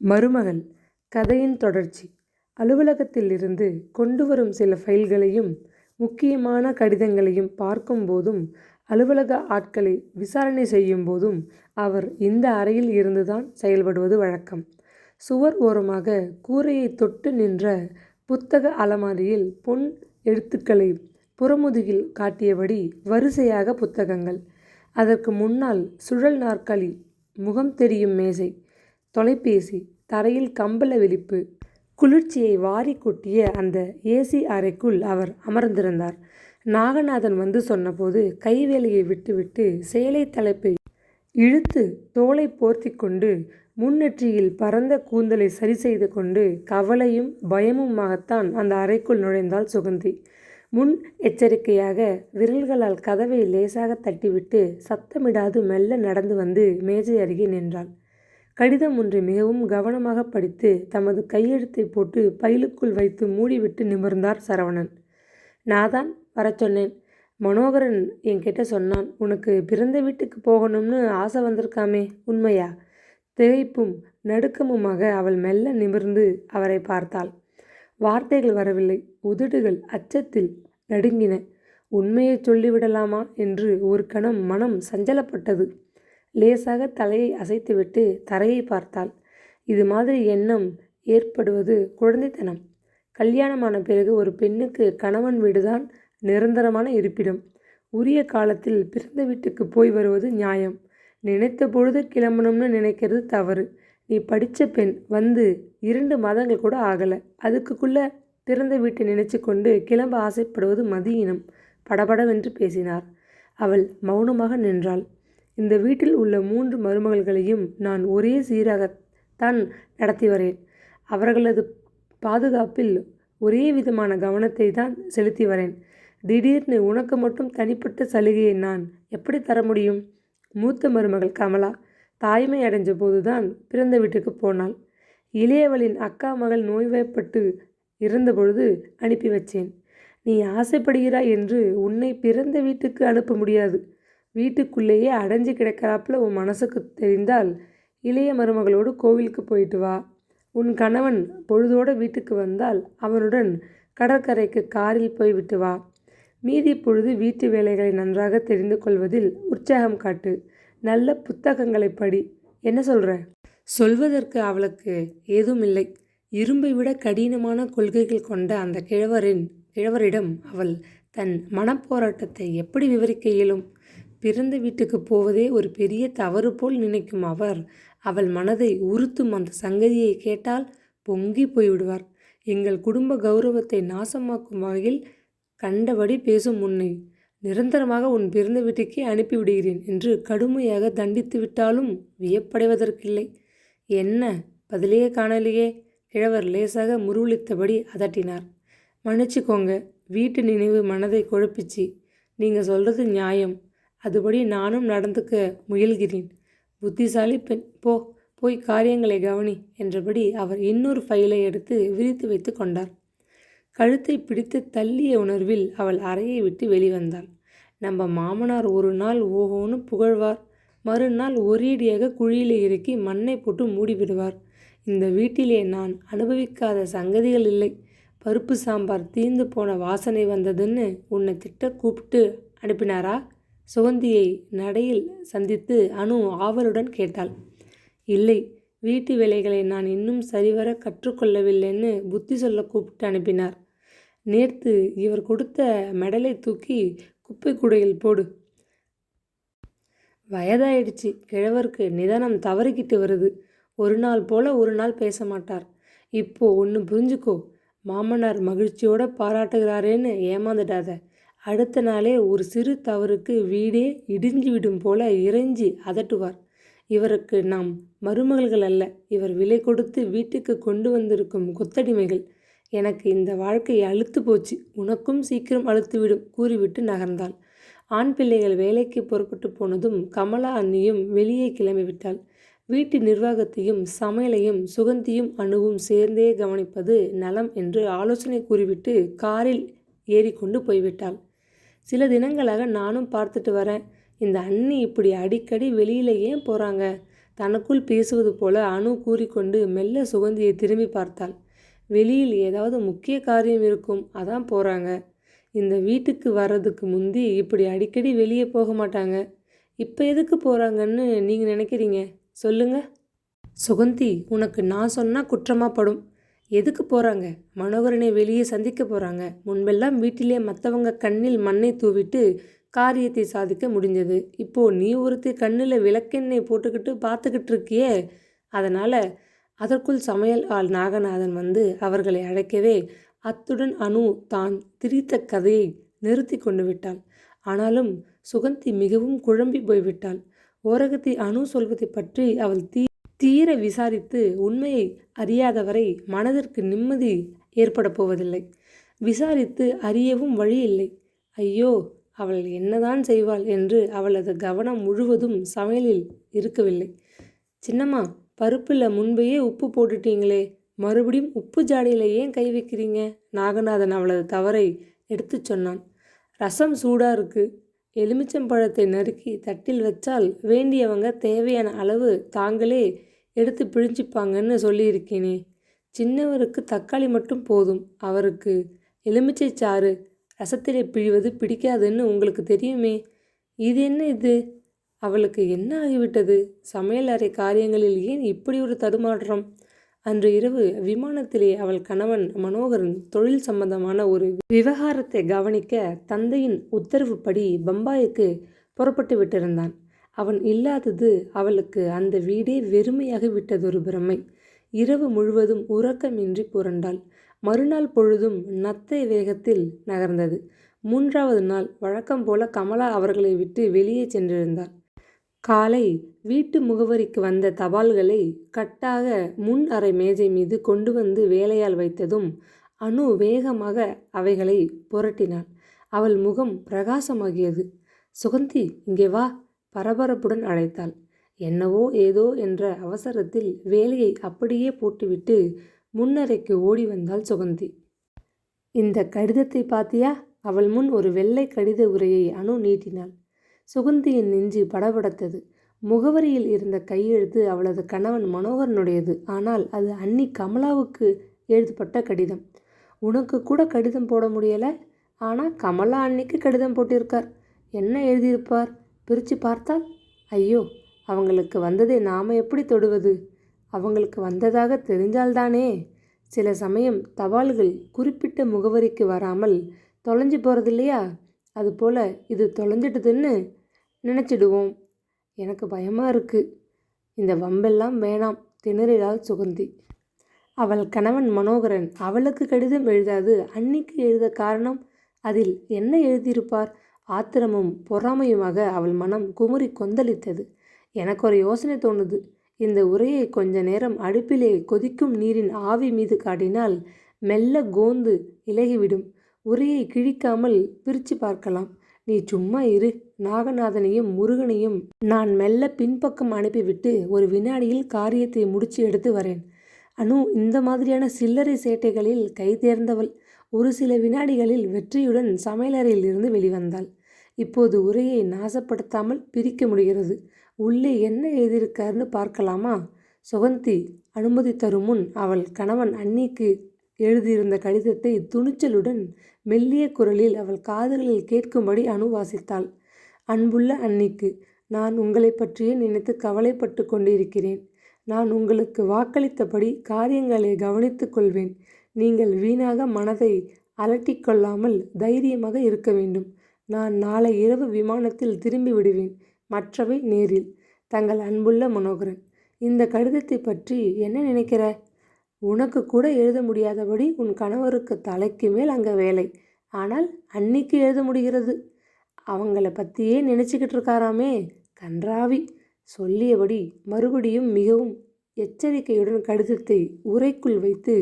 மருமகள் கதையின் தொடர்ச்சி. அலுவலகத்தில் இருந்து கொண்டு வரும் சில ஃபைல்களையும் முக்கியமான கடிதங்களையும் பார்க்கும்போதும் அலுவலக ஆட்களை விசாரணை செய்யும் போதும் அவர் இந்த அறையில் இருந்துதான் செயல்படுவது வழக்கம். சுவர் ஓரமாக கூரையை தொட்டு நின்ற புத்தக அலமாரியில் பொன் எழுத்துக்களை புறமுதுகில் காட்டியபடி வரிசையாக புத்தகங்கள். அதற்கு முன்னால் சுழல் நாற்காலி, முகம் தெரியும் மேசை, தொலைபேசி, தரையில் கம்பள விரிப்பு. குளிர்ச்சியை வாரி கொட்டிய அந்த ஏசி அறைக்குள் அவர் அமர்ந்திருந்தார். நாகநாதன் வந்து சொன்னபோது கைவேலையை விட்டுவிட்டு சேலை தலைப்பை இழுத்து தோளை போர்த்தி கொண்டு முன்னெற்றியில் பரந்த கூந்தலை சரி செய்து கொண்டு கவலையும் பயமுமாகத்தான் அந்த அறைக்குள் நுழைந்தாள் சுகந்தி. முன் எச்சரிக்கையாக விரல்களால் கதவை லேசாக தட்டிவிட்டு சத்தமிடாது மெல்ல நடந்து வந்து மேஜை அருகே நின்றாள். கடிதம் ஒன்றை மிகவும் கவனமாக படித்து தமது கையெழுத்தை போட்டு பைலுக்குள் வைத்து மூடிவிட்டு நிமிர்ந்தார் சரவணன். நான் வரச் சொன்னேன். மனோகரன் என்கிட்ட சொன்னான், உனக்கு பிறந்த வீட்டுக்கு போகணும்னு ஆசை வந்திருக்காமே, உண்மையா? திகைப்பும் நடுக்கமுமாக அவள் மெல்ல நிமிர்ந்து அவரை பார்த்தாள். வார்த்தைகள் வரவில்லை. உதடுகள் அச்சத்தில் நடுங்கின. உண்மையை சொல்லிவிடலாமா என்று ஒரு கணம் மனம் சஞ்சலப்பட்டது. லேசாக தலையை அசைத்துவிட்டு தரையை பார்த்தாள். இது மாதிரி எண்ணம் ஏற்படுவது குழந்தைத்தனம். கல்யாணமான பிறகு ஒரு பெண்ணுக்கு கணவன் வீடுதான் நிரந்தரமான இருப்பிடம். உரிய காலத்தில் பிறந்த வீட்டுக்கு போய் வருவது நியாயம். நினைத்த பொழுது கிளம்பணும்னு நினைக்கிறது தவறு. நீ படித்த பெண், வந்து 2 மாதங்கள் கூட ஆகலை. அதுக்குள்ளே பிறந்த வீட்டை நினைச்சு கொண்டு கிளம்ப ஆசைப்படுவது மதியினம். படபடவென்று பேசினார். அவள் மௌனமாக நின்றாள். இந்த வீட்டில் உள்ள 3 மருமகள்களையும் நான் ஒரே சீராகத்தான் நடத்தி வரேன். அவர்களது பாதுகாப்பில் ஒரே விதமான கவனத்தை தான் செலுத்தி வரேன். திடீர்னு உனக்கு மட்டும் தனிப்பட்ட சலுகையை நான் எப்படி தர முடியும்? மூத்த மருமகள் கமலா தாய்மை அடைஞ்ச போதுதான் பிறந்த வீட்டுக்கு போனாள். இளையவளின் அக்கா மகள் நோய்வாய்ப்பட்டு இருந்தபொழுது அனுப்பி வச்சேன். நீ ஆசைப்படுகிறாய் என்று உன்னை பிறந்த வீட்டுக்கு அனுப்ப முடியாது. வீட்டுக்குள்ளேயே அடைஞ்சு கிடக்கிறாப்புல உன் மனசுக்கு தெரிந்தால் இளைய மருமகளோடு கோவிலுக்கு போயிட்டு வா. உன் கணவன் பொழுதோடு வீட்டுக்கு வந்தால் அவனுடன் கடற்கரைக்கு காரில் போய்விட்டு வா. மீதி பொழுது வீட்டு வேலைகளை நன்றாக தெரிந்து கொள்வதில் உற்சாகம் காட்டு. நல்ல புத்தகங்களை படி. என்ன சொல்கிற? சொல்வதற்கு அவளுக்கு ஏதும் இல்லை. இரும்பை விட கடினமான கொள்கைகள் கொண்ட அந்த கிழவரிடம் அவள் தன் மனப்போராட்டத்தை எப்படி விவரிக்க இயலும்? பிறந்த வீட்டுக்கு போவதே ஒரு பெரிய தவறு போல் நினைக்கும் அவர் அவள் மனதை உறுத்தும் அந்த சங்கதியை கேட்டால் பொங்கி போய்விடுவார். எங்கள் குடும்ப கௌரவத்தை நாசமாக்கும் வகையில் கண்டபடி பேசும் உன்னை நிரந்தரமாக உன் பிறந்த வீட்டுக்கே அனுப்பிவிடுகிறேன் என்று கடுமையாக தண்டித்து விட்டாலும் வியப்படைவதற்கில்லை. என்ன பதிலையே காணலையே? கிழவர் லேசாக முருவளித்தபடி அதட்டினார். மன்னிச்சுக்கோங்க, வீட்டு நினைவு மனதை குழப்பிச்சு. நீங்கள் சொல்கிறது நியாயம். அதுபடி நானும் நடந்துக்க முயல்கிறேன். புத்திசாலி பெண், போய் காரியங்களை கவனி என்றபடி அவர் இன்னொரு ஃபைலை எடுத்து விரித்து வைத்து கொண்டார். கழுத்தை பிடித்து தள்ளிய உணர்வில் அவள் அறையை விட்டு வெளிவந்தாள். நம்ம மாமனார் ஒரு நாள் ஓஹோன்னு புகழ்வார், மறுநாள் ஒரேடியாக குழியில் இறக்கி மண்ணை போட்டு மூடிவிடுவார். இந்த வீட்டிலே நான் அனுபவிக்காத சங்கதிகள் இல்லை. பருப்பு சாம்பார் தீர்ந்து போன வாசனை வந்ததுன்னு உன்னை திட்ட கூப்பிட்டு அனுப்பினாரா? சுகந்தியை நடையில் சந்தித்து அனு ஆவலுடன் கேட்டாள். இல்லை, வீட்டு வேலைகளை நான் இன்னும் சரிவர கற்றுக்கொள்ளவில்லைன்னு புத்தி சொல்ல கூப்பிட்டு அனுப்பினார். நேற்று இவர் கொடுத்த மெடலை தூக்கி குப்பை கூடையில் போடு. வயதாயிடுச்சு. கிழவருக்கு நிதானம் தவறிக்கிட்டு வருது. ஒரு நாள் போல ஒரு நாள் பேச மாட்டார். இப்போ ஒன்று புரிஞ்சுக்கோ, மாமனார் மகிழ்ச்சியோடு பாராட்டுகிறாரேன்னு ஏமாந்துடாத. அடுத்த நாளே ஒரு சிறு தவறுக்கு வீடே இடிஞ்சு விடும் போல இறைஞ்சி அதட்டுவார். இவருக்கு நாம் மருமகள்கள் அல்ல, இவர் விலை கொடுத்து வீட்டுக்கு கொண்டு வந்திருக்கும் கொத்தடிமைகள். எனக்கு இந்த வாழ்க்கை அழுத்து போச்சு, உனக்கும் சீக்கிரம் அழுத்துவிடும் கூறிவிட்டு நகர்ந்தாள். ஆண் பிள்ளைகள் வேலைக்கு புறப்பட்டு போனதும் கமலா அண்ணியும் வெளியே கிளம்பிவிட்டாள். வீட்டு நிர்வாகத்தையும் சமையலையும் சுகந்தியும் அணுவும் சேர்ந்தே கவனிப்பது நலம் என்று ஆலோசனை கூறிவிட்டு காரில் ஏறிக்கொண்டு போய்விட்டாள். சில தினங்களாக நானும் பார்த்துட்டு வரேன். இந்த அண்ணி இப்படி அடிக்கடி வெளியில் ஏன் போகிறாங்க? தனக்குள் பேசுவது போல அனு கூறிக்கொண்டு மெல்ல சுகந்தியை திரும்பி பார்த்தாள். வெளியில் ஏதாவது முக்கிய காரியம் இருக்கும், அதான் போகிறாங்க. இந்த வீட்டுக்கு வர்றதுக்கு முந்தி இப்படி அடிக்கடி வெளியே போக மாட்டாங்க. இப்போ எதுக்கு போகிறாங்கன்னு நீங்கள் நினைக்கிறீங்க சொல்லுங்க? சுகந்தி, உனக்கு நான் சொன்னால் குற்றமாக படும். எதுக்கு போகிறாங்க? மனோகரனை வெளியே சந்திக்க போகிறாங்க. முன்பெல்லாம் வீட்டிலே மற்றவங்க கண்ணில் மண்ணை தூவிட்டு காரியத்தை சாதிக்க முடிஞ்சது. இப்போது நீ ஒருத்தி கண்ணில் விளக்கெண்ணெய் போட்டுக்கிட்டு பார்த்துக்கிட்டு இருக்கியே. அதனால் அதற்குள் சமையல் ஆள் நாகநாதன் வந்து அவர்களை அழைக்கவே அத்துடன் அனு தான் திரித்த கதையை நிறுத்தி கொண்டு விட்டாள். ஆனாலும் சுகந்தி மிகவும் குழம்பி போய்விட்டாள். ஓரகத்தை அனு சொல்வதை பற்றி அவள் தீர விசாரித்து உண்மையை அறியாதவரை மனதிற்கு நிம்மதி ஏற்பட போவதில்லை. விசாரித்து அறியவும் வழி இல்லை. ஐயோ, அவள் என்னதான் செய்வாள் என்று அவளது கவனம் முழுவதும் சமையலில் இருக்கவில்லை. சின்னம்மா, பருப்பில் முன்பையே உப்பு போட்டுட்டீங்களே, மறுபடியும் உப்பு ஜாடியில் ஏன் கை வைக்கிறீங்க? நாகநாதன் அவளது தவறை எடுத்து சொன்னான். ரசம் சூடாக இருக்குது. எலுமிச்சம்பழத்தை நறுக்கி தட்டில் வச்சால் வேண்டியவங்க தேவையான அளவு தாங்களே எடுத்து பிழிஞ்சிப்பாங்கன்னு சொல்லியிருக்கேனே. சின்னவருக்கு தக்காளி மட்டும் போதும். அவருக்கு எலுமிச்சை சாறு ரசத்திலே பிழிவது பிடிக்காதுன்னு உங்களுக்கு தெரியுமே. இது என்ன இது? அவளுக்கு என்ன ஆகிவிட்டது? சமையல் அறை காரியங்களில் ஏன் இப்படி ஒரு தடுமாற்றம்? அன்று இரவு விமானத்திலே அவள் கணவன் மனோகரன் தொழில் சம்பந்தமான ஒரு விவகாரத்தை கவனிக்க தந்தையின் உத்தரவுப்படி பம்பாய்க்கு புறப்பட்டு விட்டிருந்தான். அவன் இல்லாதது அவளுக்கு அந்த வீடே வெறுமையாகி விட்டதொரு பிரமை. இரவு முழுவதும் உறக்கமின்றி புரண்டாள். மறுநாள் பொழுதும் நத்தை வேகத்தில் நகர்ந்தது. 3வது நாள் வழக்கம் போல கமலா அவர்களை விட்டு வெளியே சென்றிருந்தாள். காலை வீட்டு முகவரிக்கு வந்த தபால்களை கட்டாக முன் அறை மேஜை மீது கொண்டு வந்து வேலையால் வைத்ததும் அனு வேகமாக அவைகளை புரட்டினாள். அவள் முகம் பிரகாசமாகியது. சுகந்தி, இங்கே வா, பரபரப்புடன் அழைத்தாள். என்னவோ ஏதோ என்ற அவசரத்தில் வேலையை அப்படியே போட்டுவிட்டு முன்னறைக்கு ஓடி வந்தாள் சுகந்தி. இந்த கடிதத்தை பாத்தியா? அவள் முன் ஒரு வெள்ளை கடித உரையை அனு நீட்டினாள். சுகந்தியின் நெஞ்சு படபடத்தது. முகவரியில் இருந்த கையெழுத்து அவளது கணவன் மனோகரனுடையது. ஆனால் அது அண்ணி கமலாவுக்கு எழுதப்பட்ட கடிதம். உனக்கு கூட கடிதம் போட முடியலை, ஆனால் கமலா அன்னிக்கு கடிதம் போட்டிருக்கார். என்ன எழுதியிருப்பார்? பிரித்து பார்த்தால் ஐயோ, அவங்களுக்கு வந்ததை நாம் எப்படி தொடுவது? அவங்களுக்கு வந்ததாக தெரிஞ்சால்தானே. சில சமயம் தபால்கள் குறிப்பிட்ட முகவரிக்கு வராமல் தொலைஞ்சு போகிறதில்லையா? அதுபோல் இது தொலைஞ்சிடுதுன்னு நினச்சிடுவோம். எனக்கு பயமாக இருக்குது. இந்த வம்பெல்லாம் வேணாம், திணறினாள் சுகந்தி. அவள் கணவன் மனோகரன் அவளுக்கு கடிதம் எழுதாது அன்னிக்கு எழுத காரணம்? அதில் என்ன எழுதியிருப்பார்? ஆத்திரமும் பொறாமையுமாக அவள் மனம் குமுறி கொந்தளித்தது. எனக்கு ஒரு யோசனை தோணுது. இந்த உரையை கொஞ்ச நேரம் அடுப்பிலே கொதிக்கும் நீரின் ஆவி மீது காட்டினால் மெல்ல கோந்து இலகிவிடும். உரையை கிழிக்காமல் பிரித்து பார்க்கலாம். நீ சும்மா இரு. நாகநாதனையும் முருகனையும் நான் மெல்ல பின்பக்கம் அனுப்பிவிட்டு ஒரு வினாடியில் காரியத்தை முடிச்சு எடுத்து வரேன். அனு இந்த மாதிரியான சில்லறை சேட்டைகளில் கை தேர்ந்தவள். ஒரு சில வினாடிகளில் வெற்றியுடன் சமையலறையில் இருந்து வெளிவந்தாள். இப்போது உரையை நாசப்படுத்தாமல் பிரிக்க முடிகிறது. உள்ளே என்ன எழுதியிருக்காருன்னு பார்க்கலாமா? சுகந்தி அனுமதி தரும் முன் அவள் கணவன் அன்னிக்கு எழுதியிருந்த கடிதத்தை துணிச்சலுடன் மெல்லிய குரலில் அவள் காதுகளில் கேட்கும்படி அனு வாசித்தாள். அன்புள்ள அன்னிக்கு, நான் உங்களை பற்றியே நினைத்து கவலைப்பட்டு கொண்டிருக்கிறேன். நான் உங்களுக்கு வாக்களித்தபடி காரியங்களை கவனித்துக் கொள்வேன். நீங்கள் வீணாக மனதை அலட்டிக்கொள்ளாமல் தைரியமாக இருக்க வேண்டும். நான் நாளை இரவு விமானத்தில் திரும்பி விடுவேன். மற்றவை நேரில். தங்கள் அன்புள்ள மனோகரன். இந்த கடிதத்தை பற்றி என்ன நினைக்கிற? உனக்கு கூட எழுத முடியாதபடி உன் கணவருக்கு தலைக்கு மேல் அங்கே வேலை. ஆனால் அன்னிக்கு எழுத முடிகிறது. அவங்கள பற்றியே நினச்சிக்கிட்டு இருக்காராமே, கன்றாவி. சொல்லியபடி மறுபடியும் மிகவும் எச்சரிக்கையுடன் கடிதத்தை உரைக்குள் வைத்து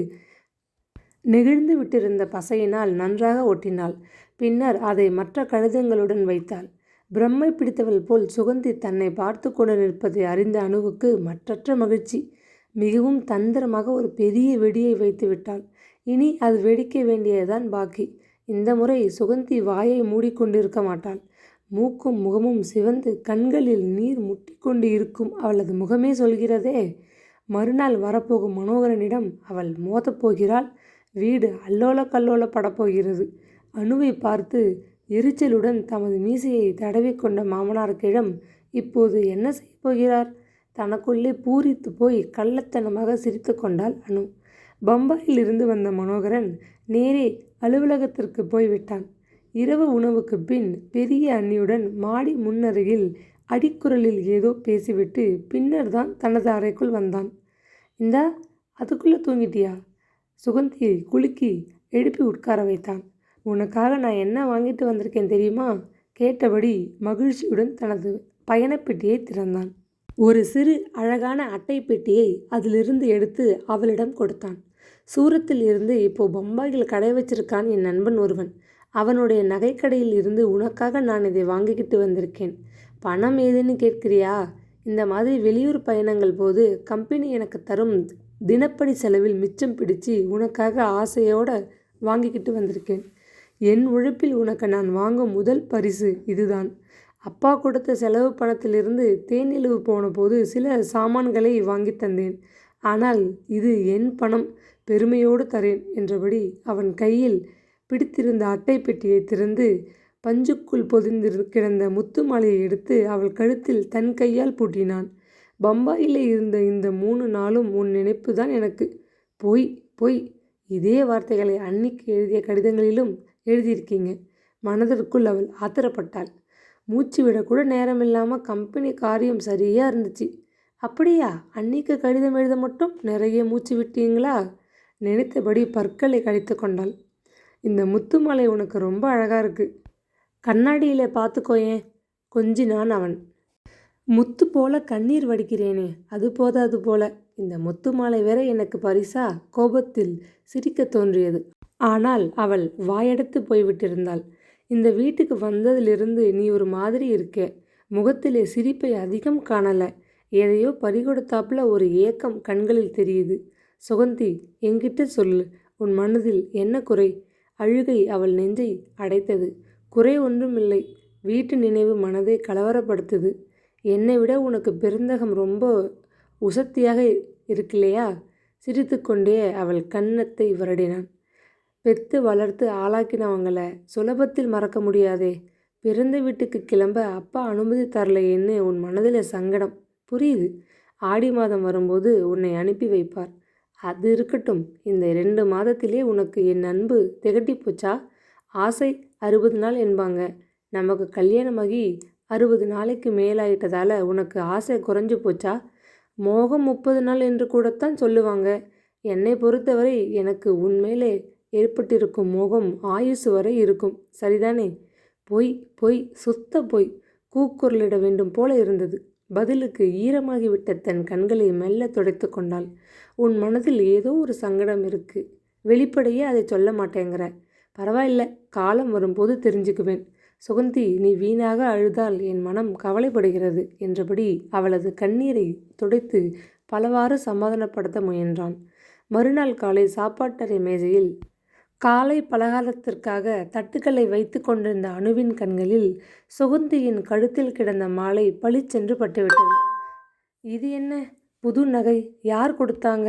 நெகிழ்ந்து விட்டிருந்த பசையினால் நன்றாக ஒட்டினாள். பின்னர் அதை மற்ற கடிதங்களுடன் வைத்தாள். பிரம்மை பிடித்தவள் போல் சுகந்தி தன்னை பார்த்து கொண்டு நிற்பதை அறிந்த அணுவுக்கு மற்றற்ற மகிழ்ச்சி. மிகவும் தந்திரமாக ஒரு பெரிய வெடியை வைத்து விட்டாள். இனி அது வெடிக்க வேண்டியதுதான் பாக்கி. இந்த முறை சுகந்தி வாயை மூடிக்கொண்டிருக்க மாட்டாள். மூக்கும் முகமும் சிவந்து கண்களில் நீர் முட்டிக்கொண்டு இருக்கும் அவளது முகமே சொல்கிறதே. மறுநாள் வரப்போகும் மனோகரனிடம் அவள் மோதப்போகிறாள். வீடு அல்லோல கல்லோல படப்போகிறது. அனுவை பார்த்து எரிச்சலுடன் தமது மீசையை தடவிக்கொண்ட மாமனார் இப்போது என்ன செய்யப் போகிறார்? தனக்குள்ளே பூரித்து போய் கள்ளத்தனமாக சிரித்து கொண்டாள் அனு. பம்பாயிலிருந்து வந்த மனோகரன் நேரே அலுவலகத்திற்கு போய்விட்டான். இரவு உணவுக்கு பின் பெரிய அண்ணியுடன் மாடி முன்னருகில் அடிக்குரலில் ஏதோ பேசிவிட்டு பின்னர் தான் தனது அறைக்குள் வந்தான். இந்தா, அதுக்குள்ளே தூங்கிட்டியா? சுகந்தியை குலுக்கி எழுப்பி உட்கார வைத்தான். உனக்காக நான் என்ன வாங்கிட்டு வந்திருக்கேன் தெரியுமா? கேட்டபடி மகிழ்ச்சியுடன் தனது பயணப்பெட்டியை திறந்தான். ஒரு சிறு அழகான அட்டை பெட்டியை அதிலிருந்து எடுத்து அவளிடம் கொடுத்தான். சூரத்தில் இருந்து இப்போ பம்பாயில் கடை வச்சிருக்கான் என் நண்பன் ஒருவன். அவனுடைய நகைக்கடையில் இருந்து உனக்காக நான் இதை வாங்கிக்கிட்டு வந்திருக்கேன். பணம் ஏதுன்னு கேட்கிறியா? இந்த மாதிரி வெளியூர் பயணங்கள் போது கம்பெனி எனக்கு தரும் தினப்படி செலவில் மிச்சம் பிடிச்சு உனக்காக ஆசையோடு வாங்கிக்கிட்டு வந்திருக்கேன். என் உழைப்பில் உனக்கு நான் வாங்கும் முதல் பரிசு இதுதான். அப்பா கொடுத்த செலவு பணத்திலிருந்து தேனிலவு போன போது சில சாமான்களை வாங்கி தந்தேன். ஆனால் இது என் பணம், பெருமையோடு தரேன் என்றபடி அவன் கையில் பிடித்திருந்த அட்டை பெட்டியை திறந்து பஞ்சுக்குள் பொதிந்து கிடந்த முத்து மாலையை எடுத்து அவள் கழுத்தில் தன் கையால் பூட்டினான். பம்பாயிலே இருந்த இந்த 3 நாளும் உன் நினைப்பு தான் எனக்கு. பொய் பொய். இதே வார்த்தைகளை அன்னிக்கு எழுதிய கடிதங்களிலும் எழுதியிருக்கீங்க. மனதிற்குள் அவள் ஆத்திரப்பட்டாள். மூச்சு விடக்கூட நேரமில்லாமல் கம்பெனி காரியம் சரியாக இருந்துச்சு. அப்படியா? அன்னிக்கு கடிதம் எழுத மட்டும் நிறைய மூச்சு விட்டீங்களா? நினைத்தபடி பற்களை கடித்து கொண்டாள். இந்த முத்து மாலை உனக்கு ரொம்ப அழகாக இருக்கு. கண்ணாடியில் பார்த்துக்கோயேன் கொஞ்சினான் அவன். முத்து போல கண்ணீர் வடிக்கிறேனே, அது போதாது போல இந்த முத்து மாலை வேற எனக்கு பரிசா? கோபத்தில் சிரிக்க தோன்றியது. ஆனால் அவள் வாயெடுத்து போய்விட்டிருந்தாள். இந்த வீட்டுக்கு வந்ததிலிருந்து நீ ஒரு மாதிரி இருக்கே. முகத்திலே சிரிப்பை அதிகம் காணலை. எதையோ பறிகொடுத்தாப்புல ஒரு ஏக்கம் கண்களில் தெரியுது. சுகந்தி, என்கிட்ட சொல்லு, உன் மனதில் என்ன குறை? அழுகை அவள் நெஞ்சை அடைத்தது. குறை ஒன்றுமில்லை. வீட்டு நினைவு மனதை கலவரப்படுத்துது. என்னை விட உனக்கு பெருந்தகம் ரொம்ப உசத்தியாக இருக்கில்லையா? சிரித்து கொண்டே அவள் கன்னத்தை வருடினான். பெத்து வளர்த்து ஆளாக்கினவங்கள சுலபத்தில் மறக்க முடியாதே. பிறந்த வீட்டுக்கு கிளம்ப அப்பா அனுமதி தரலையேன்னு உன் மனதில் சங்கடம் புரியுது. ஆடி மாதம் வரும்போது உன்னை அனுப்பி வைப்பார். அது இருக்கட்டும். இந்த 2 மாதத்திலே உனக்கு என் அன்பு திகட்டி போச்சா? ஆசை 60 நாள் என்பாங்க. நமக்கு கல்யாணமாகி 60 நாளைக்கு மேலாயிட்டதால் உனக்கு ஆசை குறைஞ்சு போச்சா? மோகம் 30 நாள் என்று கூடத்தான் சொல்லுவாங்க. என்னை பொறுத்தவரை எனக்கு உன்மேலே ஏற்பட்டிருக்கும் மோகம் ஆயுசு வரை இருக்கும். சரிதானே? பொய் பொய், சுத்த பொய். கூக்குரலிட வேண்டும் போல இருந்தது. பதிலுக்கு ஈரமாகிவிட்ட தன் கண்களை மெல்ல துடைத்து கொண்டாள். உன் மனதில் ஏதோ ஒரு சங்கடம் இருக்கு. வெளிப்படையே அதை சொல்ல மாட்டேங்கிற. பரவாயில்ல, காலம் வரும்போது தெரிஞ்சுக்குவேன். சுகந்தி, நீ வீணாக அழுதால் என் மனம் கவலைப்படுகிறது என்றபடி அவளது கண்ணீரை துடைத்து பலவாறு சமாதானப்படுத்த முயன்றான். மறுநாள் காலை சாப்பாட்டறை மேஜையில் காலை பலகாரத்திற்காக தட்டுக்களை வைத்து கொண்டிருந்த அனுவின் கண்களில் சுகந்தியின் கழுத்தில் கிடந்த மாலை பளிச்சென்று பட்டுவிட்டது. இது என்ன புது நகை? யார் கொடுத்தாங்க?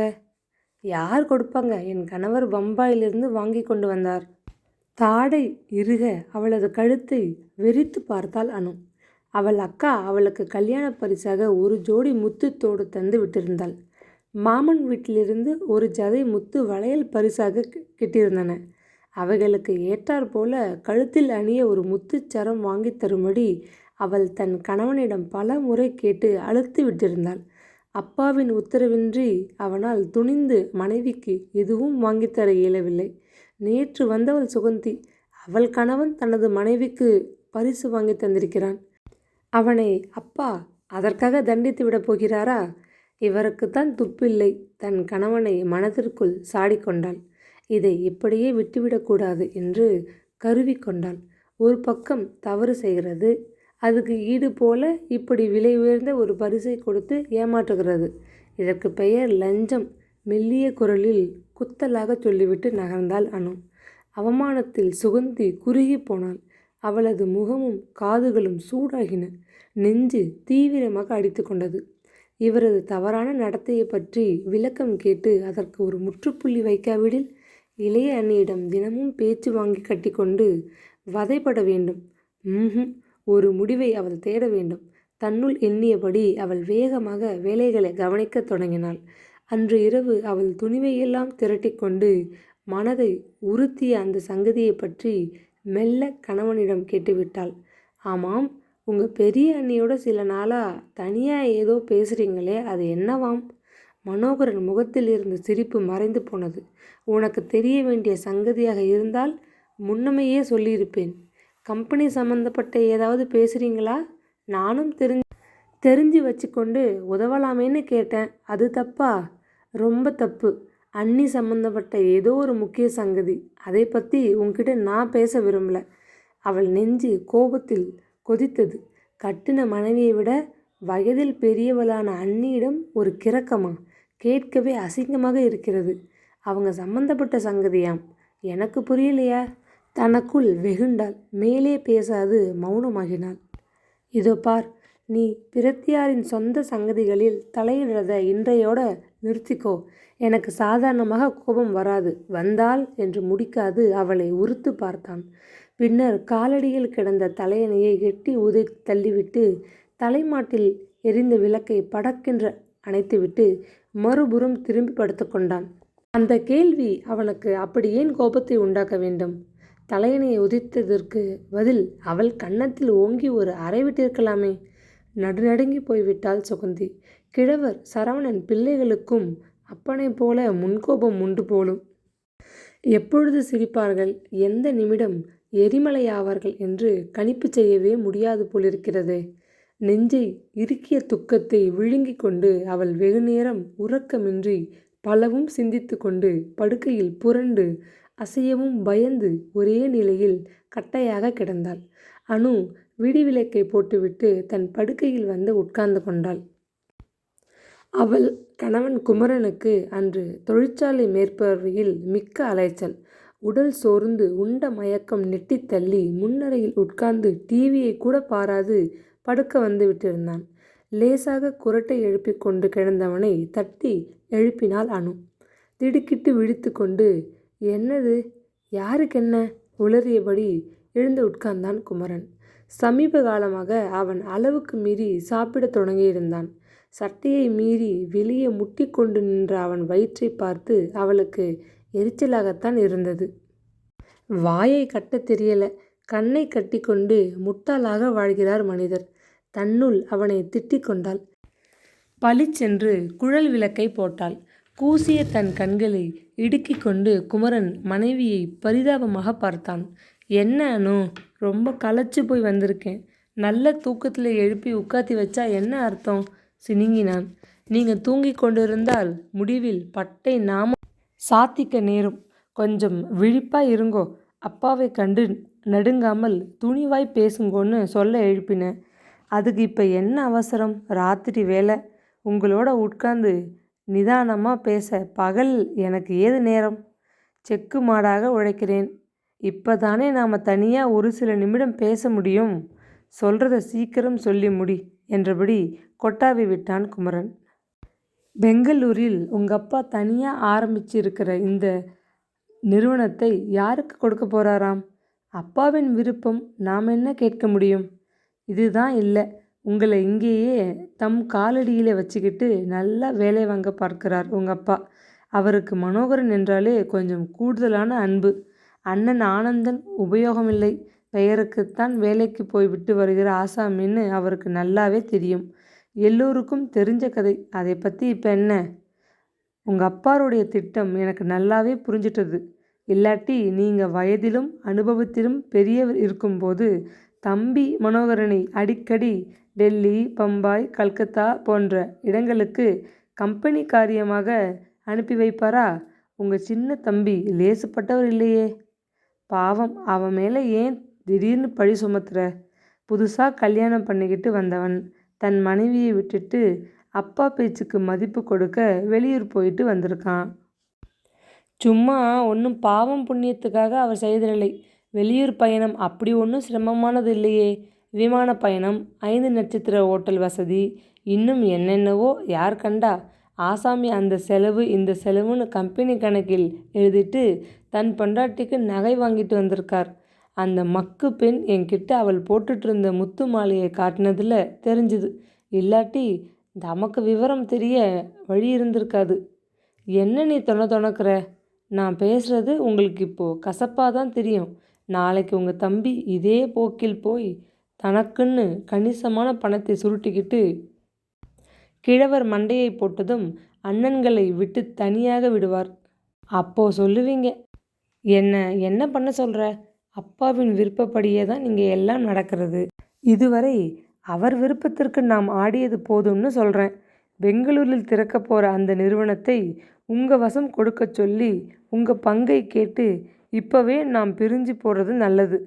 யார் கொடுப்பாங்க? என் கணவர் பம்பாயிலிருந்து வாங்கி கொண்டு வந்தார். தாடை இறுக அவளது கழுத்தை வெறித்து பார்த்தாள் அனு. அவள் அக்கா அவளுக்கு கல்யாண பரிசாக ஒரு ஜோடி முத்து தோடு தந்து விட்டிருந்தாள். மாமன் வீட்டிலிருந்து ஒரு ஜதை முத்து வளையல் பரிசாக கிட்டிருந்தன. அவைகளுக்கு ஏற்றாற் போல கழுத்தில் அணிய ஒரு முத்துச்சரம் வாங்கி தரும்படி அவள் தன் கணவனிடம் பல முறை கேட்டு அழுத்து விட்டிருந்தாள். அப்பாவின் உத்தரவின்றி அவனால் துணிந்து மனைவிக்கு எதுவும் வாங்கித்தர இயலவில்லை. நேற்று வந்தவள் சுகந்தி. அவள் கணவன் தனது மனைவிக்கு பரிசு வாங்கி தந்திருக்கிறான். அவனை அப்பா அதற்காக தண்டித்து விடப் போகிறாரா? இவருக்குத்தான் துப்பில்லை. தன் கணவனை மனதிற்குள் சாடிக்கொண்டாள். இதை இப்படியே விட்டுவிடக்கூடாது என்று கருவி கொண்டாள். ஒரு பக்கம் தவறு செய்கிறது, அதுக்கு ஈடு போல இப்படி விலை உயர்ந்த ஒரு பரிசை கொடுத்து ஏமாற்றுகிறது. இதற்கு பெயர் லஞ்சம். மெல்லிய குரலில் குத்தலாக சொல்லிவிட்டு நகர்ந்தாள் அனு. அவமானத்தில் சுகந்தி குறுகி போனாள். அவளது முகமும் காதுகளும் சூடாகின. நெஞ்சு தீவிரமாக அடித்து கொண்டது. இவரது தவறான நடத்தையை பற்றி விளக்கம் கேட்டு அதற்கு ஒரு முற்றுப்புள்ளி வைக்காவிடில் இளைய அண்ணியிடம் தினமும் பேச்சு வாங்கி கட்டிக்கொண்டு வதைப்பட வேண்டும். ஒரு முடிவை அவள் தேட வேண்டும். தன்னுள் எண்ணியபடி அவள் வேகமாக வேலைகளை கவனிக்கத் தொடங்கினாள். அன்று இரவு அவள் துணிவையெல்லாம் திரட்டிக்கொண்டு மனதை உறுத்திய அந்த சங்கதியை பற்றி மெல்ல கணவனிடம் கேட்டுவிட்டாள். ஆமாம், உங்க பெரிய அண்ணியோட சில நாளா தனியா ஏதோ பேசுறீங்களே, அது என்னவாம்? மனோகரன் முகத்தில் இருந்த சிரிப்பு மறைந்து போனது. உனக்கு தெரிய வேண்டிய சங்கதியாக இருந்தால் முன்னமையே சொல்லியிருப்பேன். கம்பெனி சம்மந்தப்பட்ட ஏதாவது பேசுறீங்களா? நானும் தெரிஞ்சு வச்சுக்கொண்டு உதவலாமேன்னு கேட்டேன். அது தப்பா? ரொம்ப தப்பு. அண்ணி சம்மந்தப்பட்ட ஏதோ ஒரு முக்கிய சங்கதி. அதை பற்றி உன்கிட்ட நான் பேச விரும்பல. அவள் நெஞ்சு கோபத்தில் கொதித்தது. கட்டின மனைவியை விட வயதில் பெரியவளான அண்ணியிடம் ஒரு கிறக்கமா? கேட்கவே அசிங்கமாக இருக்கிறது. அவங்க சம்பந்தப்பட்ட சங்கதியாம். எனக்கு புரியலையா? தனக்குள் வெகுண்டாள். மேலே பேசாது மௌனமாகினாள். இதோ பார், நீ பிரத்தியாரின் சொந்த சங்கதிகளில் தலையிடுறத இன்றையோட நிறுத்திக்கோ. எனக்கு சாதாரணமாக கோபம் வராது. வந்தால் என்று முடிக்காது அவளை உறுத்து பார்த்தான். பின்னர் காலடியில் கிடந்த தலையணையை எட்டி உதைத்து தள்ளிவிட்டு தலைமாட்டில் எரிந்த விளக்கை படக்கென்று அணைத்துவிட்டு மறுபுறம் திரும்பி படுத்து கொண்டான். அந்த கேள்வி அவனுக்கு அப்படி ஏன் கோபத்தை உண்டாக்க வேண்டும்? தலையணையை உதைத்ததற்கு பதில் அவள் கன்னத்தில் ஓங்கி ஒரு அறை விட்டிருக்கலாமே. நடுநடுங்கி போய்விட்டாள் சுகந்தி. கிழவர் சரவணன் பிள்ளைகளுக்கும் அப்பனை போல முன்கோபம் உண்டு போலும். எப்பொழுது சிரிப்பார்கள், எந்த நிமிடம் எரிமலையாவார்கள் என்று கணிப்பு செய்யவே முடியாது போலிருக்கிறதே. நெஞ்சை இறுக்கிய துக்கத்தை விழுங்கி கொண்டு அவள் வெகுநேரம் உறக்கமின்றி பலவும் சிந்தித்து கொண்டு படுக்கையில் புரண்டு அசையவும் பயந்து ஒரே நிலையில் கட்டையாக கிடந்தாள். அனு விடிவிளக்கை போட்டுவிட்டு தன் படுக்கையில் வந்து உட்கார்ந்து கொண்டாள். அவள் கணவன் குமரனுக்கு அன்று தொழிற்சாலை மேற்பார்வையில் மிக்க அலைச்சல். உடல் சோர்ந்து உண்ட மயக்கம் நெட்டித் தள்ளி முன்னறையில் உட்கார்ந்து டிவியை கூட பாராது படுக்க வந்து விட்டிருந்தான். லேசாக குரட்டை எழுப்பிக் கொண்டு கிடந்தவனை தட்டி எழுப்பினாள் அனு. திடுக்கிட்டு விழித்து கொண்டு, என்னது, யாருக்கென்ன உளறியபடி எழுந்து உட்கார்ந்தான் குமரன். சமீப காலமாக அவன் அளவுக்கு மீறி சாப்பிடத் தொடங்கியிருந்தான். சட்டையை மீறி வெளியே முட்டி கொண்டு நின்ற அவன் வயிற்றை பார்த்து அவளுக்கு எரிச்சலாகத்தான் இருந்தது. வாயை கட்டத் தெரியல. கண்ணை கட்டி கொண்டு முட்டாளாக வாழ்கிறார் மனிதர். தன்னுள் அவனை திட்டிக் கொண்டாள். பளிச்சென்று குழல் விளக்கை போட்டாள். கூசிய தன் கண்களை இடுக்கிக் கொண்டு குமரன் மனைவியை பரிதாபமாக பார்த்தான். என்ன அனு, ரொம்ப களைச்சு போய் வந்திருக்கேன். நல்ல தூக்கத்தில் எழுப்பி உட்காத்தி வச்சா என்ன அர்த்தம்? சினுங்கினான். நீங்கள் தூங்கி கொண்டிருந்தால் முடிவில் பட்டை நாம சாத்திக்க நேரும். கொஞ்சம் விழிப்பாய் இருங்கோ. அப்பாவை கண்டு நடுங்காமல் துணிவாய் பேசுங்கோன்னு சொல்ல எழுப்பினேன். அதுக்கு இப்போ என்ன அவசரம்? ராத்திரி வேலை. உங்களோட உட்கார்ந்து நிதானமாக பேச பகல் எனக்கு ஏது நேரம்? செக்கு மாடாக உழைக்கிறேன். இப்போ தானே நாம் தனியாக ஒரு சில நிமிடம் பேச முடியும். சொல்கிறத சீக்கிரம் சொல்லி முடி என்றபடி கொட்டாவி விட்டான் குமரன். பெங்களூரில் உங்கள் அப்பா தனியாக ஆரம்பிச்சிருக்கிற இந்த நிறுவனத்தை யாருக்கு கொடுக்க போகிறாராம்? அப்பாவின் விருப்பம், நாம் என்ன கேட்க முடியும்? இதுதான் இல்லை, உங்களை இங்கேயே தம் காலடியில் வச்சுக்கிட்டு நல்லா வேலை வாங்க பார்க்கிறார் உங்கள் அப்பா. அவருக்கு மனோகரன் என்றாலே கொஞ்சம் கூடுதலான அன்பு. அண்ணன் ஆனந்தன் உபயோகமில்லை, பெயருக்குத்தான் வேலைக்கு போய்விட்டு வருகிற ஆசாமின்னு அவருக்கு நல்லாவே தெரியும். எல்லோருக்கும் தெரிஞ்ச கதை. அதை பற்றி இப்போ என்ன? உங்கள் அப்பாருடைய திட்டம் எனக்கு நல்லாவே புரிஞ்சிட்டது. இல்லாட்டி நீங்கள் வயதிலும் அனுபவத்திலும் பெரியவர் இருக்கும்போது தம்பி மனோகரனை அடிக்கடி டெல்லி, பம்பாய், கல்கத்தா போன்ற இடங்களுக்கு கம்பெனி காரியமாக அனுப்பி வைப்பாரா? உங்கள் சின்ன தம்பி லேசுப்பட்டவர் இல்லையே. பாவம், அவன் மேலே ஏன் திடீர்னு பழி சுமத்துற? புதுசாக கல்யாணம் பண்ணிக்கிட்டு வந்தவன் தன் மனைவியை விட்டுட்டு அப்பா பேச்சுக்கு மதிப்பு கொடுக்க வெளியூர் போயிட்டு வந்திருக்கான். சும்மா ஒன்றும் பாவம் புண்ணியத்துக்காக அவர் செய்திடலை. வெளியூர் பயணம் அப்படி ஒன்றும் சிரமமானது இல்லையே. விமான பயணம், 5 நட்சத்திர ஓட்டல் வசதி, இன்னும் என்னென்னவோ யார் கண்டா. ஆசாமி அந்த செலவு இந்த செலவுன்னு கம்பெனி கணக்கில் எழுதிட்டு தன் பொண்டாட்டிக்கு நகை வாங்கிட்டு வந்திருக்கார். அந்த மக்கு பெண் என்கிட்ட அவள் போட்டுட்டு இருந்த முத்து மாலையை காட்டினதில் தெரிஞ்சுது. இல்லாட்டி நமக்கு விவரம் தெரிய வழி இருந்திருக்காது. என்ன நீ தொணக்கிற? நான் பேசுகிறது உங்களுக்கு இப்போது கசப்பாக தான் தெரியும். நாளைக்கு உங்கள் தம்பி இதே போக்கில் போய் தனக்குன்னு கணிசமான பணத்தை சுருட்டிக்கிட்டு கிழவர் மண்டையை போட்டதும் அண்ணன்களை விட்டு தனியாக விடுவார். அப்போ சொல்லுவீங்க, என்ன பண்ண சொல்கிற? அப்பாவின் விருப்பப்படியே தான் இங்கே எல்லாம் நடக்கிறது. இதுவரை அவர் விருப்பத்திற்கு நாம் ஆடியது போதும்னு சொல்கிறேன். பெங்களூரில் திறக்க போகிற அந்த நிறுவனத்தை உங்கள் வசம் கொடுக்க சொல்லி உங்கள் பங்கை கேட்டு இப்போவே நாம் பிரிஞ்சு போகிறது நல்லது.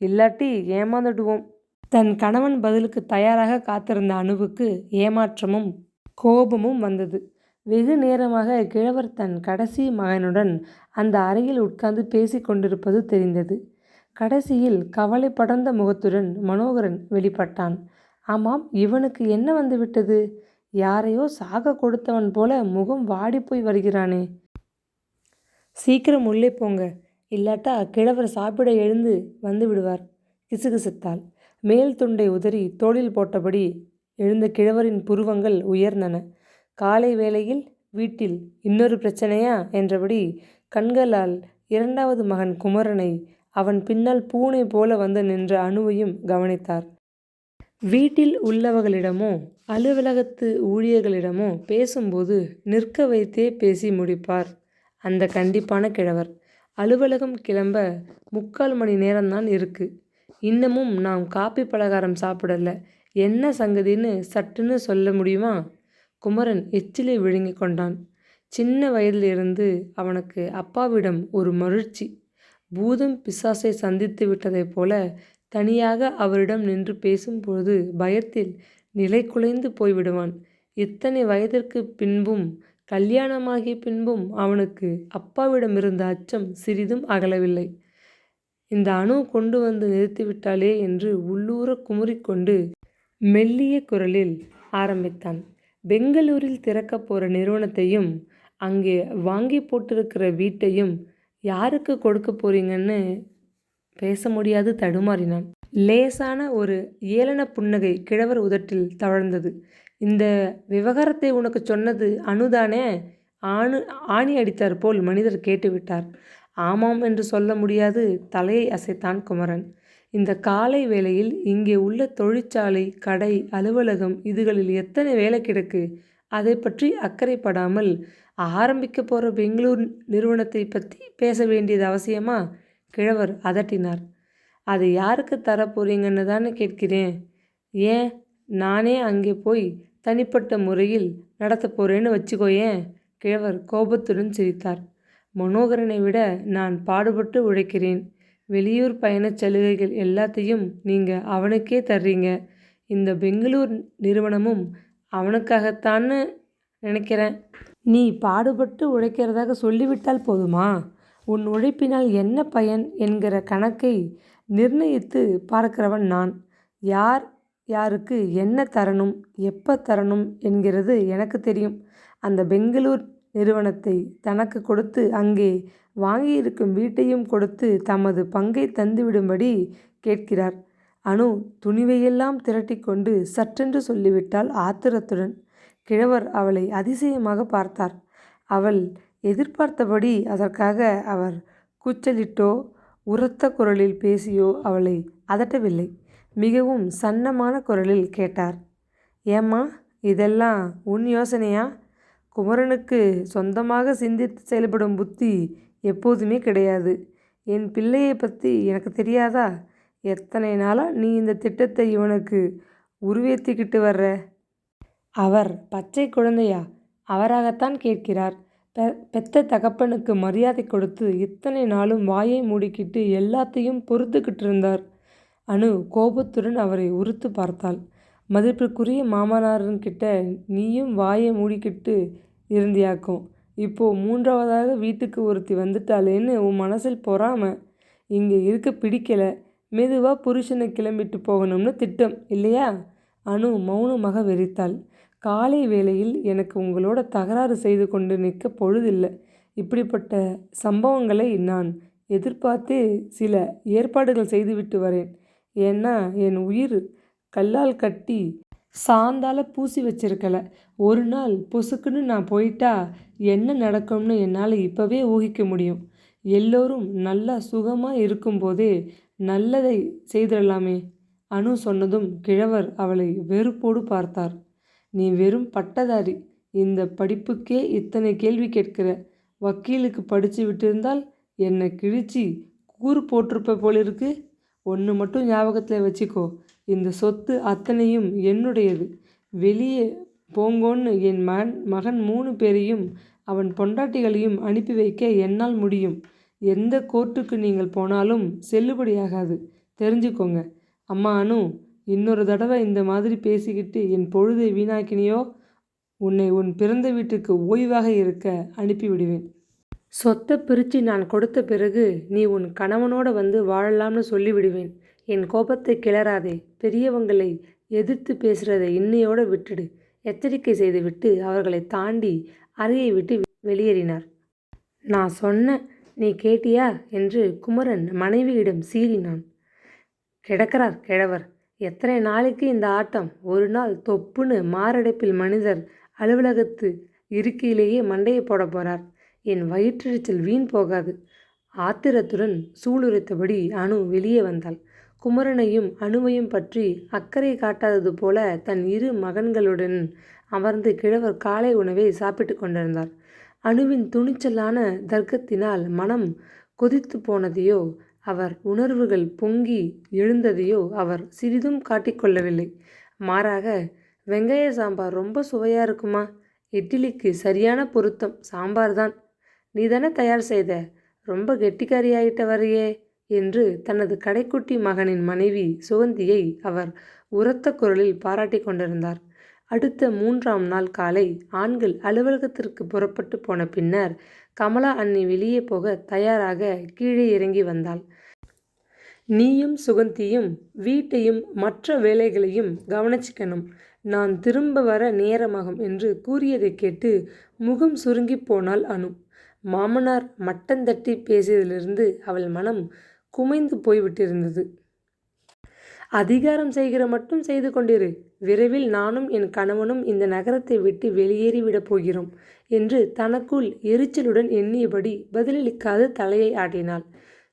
இல்லாட்டி ஏமாந்துடுவோம். தன் கணவன் பதிலுக்கு தயாராக காத்திருந்த அணுவுக்கு ஏமாற்றமும் கோபமும் வந்தது. வெகு நேரமாக கிழவர் தன் கடைசி மகனுடன் அந்த அறையில் உட்கார்ந்து பேசி கொண்டிருப்பது தெரிந்தது. கடைசியில் கவலை படர்ந்த முகத்துடன் மனோகரன் வெளிப்பட்டான். ஆமாம், இவனுக்கு என்ன வந்துவிட்டது? யாரையோ சாக கொடுத்தவன் போல முகம் வாடிப்போய் வருகிறானே. சீக்கிரம் உள்ளே போங்க, இல்லாட்டா கிழவர் சாப்பிட எழுந்து வந்து விடுவார், கிசுகிசுத்தாள். மேல் துண்டை உதறி தோளில் போட்டபடி எழுந்த கிழவரின் புருவங்கள் உயர்ந்தன. காலை வேளையில் வீட்டில் இன்னொரு பிரச்சனையா என்றபடி கண்களால் 2வது மகன் குமரனை, அவன் பின்னால் பூனை போல வந்து நின்ற அணுவையும் கவனித்தார். வீட்டில் உள்ளவர்களிடமோ அலுவலகத்து ஊழியர்களிடமோ பேசும்போது நிற்க வைத்தே பேசி முடிப்பார் அந்த கண்டிப்பான கிழவர். அலுவலகம் கிளம்ப 3/4 மணி நேரம்தான் இருக்கு. இன்னமும் நாம் காப்பி பலகாரம் சாப்பிடல. என்ன சங்கதின்னு சட்டுன்னு சொல்ல முடியுமா? குமரன் எச்சிலை விழுங்கி கொண்டான். சின்ன வயதிலிருந்து அவனுக்கு அப்பாவிடம் ஒரு மகிழ்ச்சி. பூதம் பிசாசை சந்தித்து விட்டதைப் போல தனியாக அவரிடம் நின்று பேசும்பொழுது பயத்தில் நிலை குலைந்து போய்விடுவான். இத்தனை வயதிற்கு பின்பும் கல்யாணமாகிய பின்பும் அவனுக்கு அப்பாவிடமிருந்த அச்சம் சிறிதும் அகலவில்லை. இந்த அணு கொண்டு வந்து நிறுத்திவிட்டாளே என்று உள்ளூர குமுறிக்கொண்டு மெல்லிய குரலில் ஆரம்பித்தான். பெங்களூரில் திறக்கப் போகிற நிறுவனத்தையும் அங்கே வாங்கி போட்டிருக்கிற வீட்டையும் யாருக்கு கொடுக்க போறீங்கன்னு பேச முடியாது தடுமாறினான். லேசான ஒரு ஏளன புன்னகை கிழவர் உதட்டில் தவழ்ந்தது. இந்த விவகாரத்தை உனக்கு சொன்னது அணுதானே? ஆணி அடித்தார் போல் மனிதர் கேட்டுவிட்டார். ஆமாம் என்று சொல்ல முடியாது தலையை அசைத்தான் குமரன். இந்த காலை வேளையில் இங்கே உள்ள தொழிற்சாலை, கடை, அலுவலகம் இதுகளில் எத்தனை வேலை கிடக்கு? அதை பற்றி அக்கறைப்படாமல் ஆரம்பிக்க போகிற பெங்களூர் நிறுவனத்தை பற்றி பேச வேண்டியது அவசியமா? கிழவர் அதட்டினார். அதை யாருக்கு தரப்போறீங்கன்னு தானே கேட்கிறேன். ஏன், நானே அங்கே போய் தனிப்பட்ட முறையில் நடத்த போகிறேன்னு வச்சுக்கோயேன். கிழவர் கோபத்துடன் சிரித்தார். மனோகரனை விட நான் பாடுபட்டு உழைக்கிறேன். வெளியூர் பயணச் சலுகைகள் எல்லாத்தையும் நீங்கள் அவனுக்கே தர்றீங்க. இந்த பெங்களூர் நிறுவனமும் அவனுக்காகத்தான்னு நினைக்கிறேன். நீ பாடுபட்டு உழைக்கிறதாக சொல்லிவிட்டால் போதுமா? உன் உழைப்பினால் என்ன பயன் என்கிற கணக்கை நிர்ணயித்து பார்க்கிறவன் நான். யார் யாருக்கு என்ன தரணும், எப்போ தரணும் என்கிறது எனக்கு தெரியும். அந்த பெங்களூர் நிறுவனத்தை தனக்கு கொடுத்து அங்கே வாங்கியிருக்கும் வீட்டையும் கொடுத்து தமது பங்கை தந்துவிடும்படி கேட்கிறார். அணு துணிவையெல்லாம் திரட்டிக்கொண்டு சற்றென்று சொல்லிவிட்டாள் ஆத்திரத்துடன். கிழவர் அவளை அதிசயமாக பார்த்தார். அவள் எதிர்பார்த்தபடி அதற்காக அவர் கூச்சலிட்டோ உரத்த குரலில் பேசியோ அவளை அதட்டவில்லை. மிகவும் சன்னமான குரலில் கேட்டார். ஏம்மா, இதெல்லாம் உன் யோசனையா? குமரனுக்கு சொந்தமாக சிந்தித்து செயல்படும் புத்தி எப்போதுமே கிடையாது. என் பிள்ளையை பற்றி எனக்கு தெரியாதா? எத்தனை நாளாக நீ இந்த திட்டத்தை இவனுக்கு உருவேற்றிக்கிட்டு வர்ற? அவர் பச்சை குழந்தையா? அவராகத்தான் கேட்கிறார். பெத்த தகப்பனுக்கு மரியாதை கொடுத்து இத்தனை நாளும் வாயை மூடிக்கிட்டு எல்லாத்தையும் பொறுத்துக்கிட்டு இருந்தார். அணு கோபத்துடன் அவரை உறுத்து பார்த்தாள். மதிப்பிற்குரிய மாமனார்கிட்ட நீயும் வாயை மூடிக்கிட்டு இருந்தியாக்கும். இப்போ 3வதாக வீட்டுக்கு ஒருத்தி வந்துட்டாளேன்னு உன் மனசில் பொறாம. இங்கே இருக்க பிடிக்கல. மெதுவாக புருஷனை கிளம்பிட்டு போகணும்னு திட்டம் இல்லையா? அனு மௌனமாக வெறித்தாள். காலை வேளையில் எனக்கு உங்களோட தகராறு செய்து கொண்டு நிற்க பொழுதில்லை. இப்படிப்பட்ட சம்பவங்களை நான் எதிர்பார்த்தே சில ஏற்பாடுகள் செய்துவிட்டு வரேன். ஏன்னா என் உயிர் கல்லால் கட்டி சாந்தால பூசி வச்சிருக்கல. ஒரு நாள் பொசுக்குன்னு நான் போயிட்டா என்ன நடக்கும்னு என்னால் இப்போவே ஊகிக்க முடியும். எல்லோரும் நல்லா சுகமாக இருக்கும்போதே நல்லதை செய்திடலாமே. அனு சொன்னதும் கிழவர் அவளை வெறுப்போடு பார்த்தார். நீ வெறும் பட்டதாரி. இந்த படிப்புக்கே இத்தனை கேள்வி கேட்கிற. வக்கீலுக்கு படித்து விட்டிருந்தால் என்னை கிழிச்சி கூறு போட்டிருப்ப போலிருக்கு. ஒன்று மட்டும் ஞாபகத்தில் வச்சுக்கோ, இந்த சொத்து அத்தனையும் என்னுடையது. வெளியே போங்கோன்னு என் மகன் 3 பேரையும் அவன் பொண்டாட்டிகளையும் அனுப்பி வைக்க என்னால் முடியும். எந்த கோர்ட்டுக்கு நீங்கள் போனாலும் செல்லுபடியாகாது, தெரிஞ்சுக்கோங்க. அம்மா அனு, இன்னொரு தடவை இந்த மாதிரி பேசிக்கிட்டு என் பொழுதை வீணாக்கினியோ உன்னை உன் பிறந்த வீட்டுக்கு ஓய்வாக இருக்க அனுப்பிவிடுவேன். சொத்தை பிரித்து நான் கொடுத்த பிறகு நீ உன் கணவனோட வந்து வாழலாம்னு சொல்லிவிடுவேன். என் கோபத்தை கிளறாதே. பெரியவங்களை எதிர்த்து பேசுகிறதை இன்னையோடு விட்டுடு. எச்சரிக்கை செய்துவிட்டு அவர்களை தாண்டி அறையை விட்டு வெளியேறினார். நான் சொன்ன நீ கேட்டியா என்று குமரன் மனைவியிடம் சீறினான். கிடக்கிறார் கிழவர். எத்தனை நாளைக்கு இந்த ஆட்டம்? ஒரு நாள் தொப்புன்னு மாரடைப்பில் மனிதர் அலுவலகத்து இருக்கையிலேயே மண்டையை போட போகிறார். என் வயிற்றெரிச்சல் வீண் போகாது. ஆத்திரத்துடன் சூளுரைத்தபடி அனு வெளியே வந்தாள். குமரனையும் அணுவையும் பற்றி அக்கறை காட்டாதது போல தன் 2 மகன்களுடன் அமர்ந்து கிழவர் காலை உணவை சாப்பிட்டு கொண்டிருந்தார். அணுவின் துணிச்சலான தர்க்கத்தினால் மனம் கொதித்து போனதையோ அவர் உணர்வுகள் பொங்கி எழுந்ததையோ அவர் சிறிதும் காட்டிக்கொள்ளவில்லை. மாறாக, வெங்காய சாம்பார் ரொம்ப சுவையாக இருக்குமா? இட்லிக்கு சரியான பொருத்தம் சாம்பார் தான். நீ தானே தயார் செய்த? ரொம்ப கெட்டிக்காரியாயிட்ட வரையே என்று தனது கடைக்குட்டி மகனின் மனைவி சுகந்தியை அவர் உரத்த குரலில் பாராட்டி கொண்டிருந்தார். அடுத்த 3ஆம் நாள் காலை ஆண்கள் அலுவலகத்திற்கு புறப்பட்டு போன பின்னர் கமலா அண்ணி வெளியே போக தயாராக கீழே இறங்கி வந்தாள். நீயும் சுகந்தியும் வீட்டையும் மற்ற வேலைகளையும் கவனிச்சுக்கணும். நான் திரும்ப வர நேரமாகும் என்று கூறியதை கேட்டு முகம் சுருங்கி போனாள் அனு. மாமனார் மட்டந்தட்டி பேசியதிலிருந்து அவள் மனம் குமைந்து போய்விட்டிருந்தது. அதிகாரம் செய்கிற மட்டும் செய்து கொண்டிரு. விரைவில் நானும் என் கணவனும் இந்த நகரத்தை விட்டு வெளியேறிவிடப் போகிறோம் என்று தனக்குள் எரிச்சலுடன் எண்ணியபடி பதிலளிக்காது தலையை ஆட்டினாள்.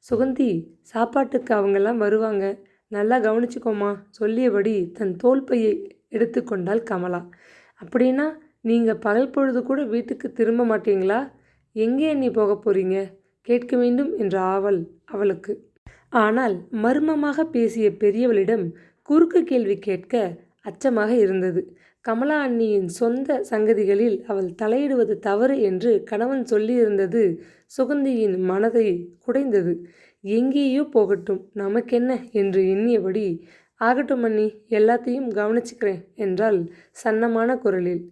சுகந்தி, சாப்பாட்டுக்கு அவங்கெல்லாம் வருவாங்க, நல்லா கவனிச்சுக்கோமா சொல்லியபடி தன் தோள்பையை எடுத்து கொண்டாள் கமலா. அப்படின்னா நீங்கள் பகல் பொழுது கூட வீட்டுக்கு திரும்ப மாட்டீங்களா? எங்கே நீ போக போறீங்க? கேட்க வேண்டும் என்ற ஆவல் அவளுக்கு. ஆனால் மர்மமாக பேசிய பெரியவளிடம் குறுக்கு கேள்வி கேட்க அச்சமாக இருந்தது. கமலா அண்ணியின் சொந்த சங்கதிகளில் அவள் தலையிடுவது தவறு என்று கணவன் சொல்லியிருந்தது சுகந்தியின் மனதை குடைந்தது. எங்கேயோ போகட்டும், நமக்கென்ன என்று எண்ணியபடி, ஆகட்டும் அண்ணி, எல்லாத்தையும் கவனிச்சுக்கிறேன் என்றாள் சன்னமான குரலில்.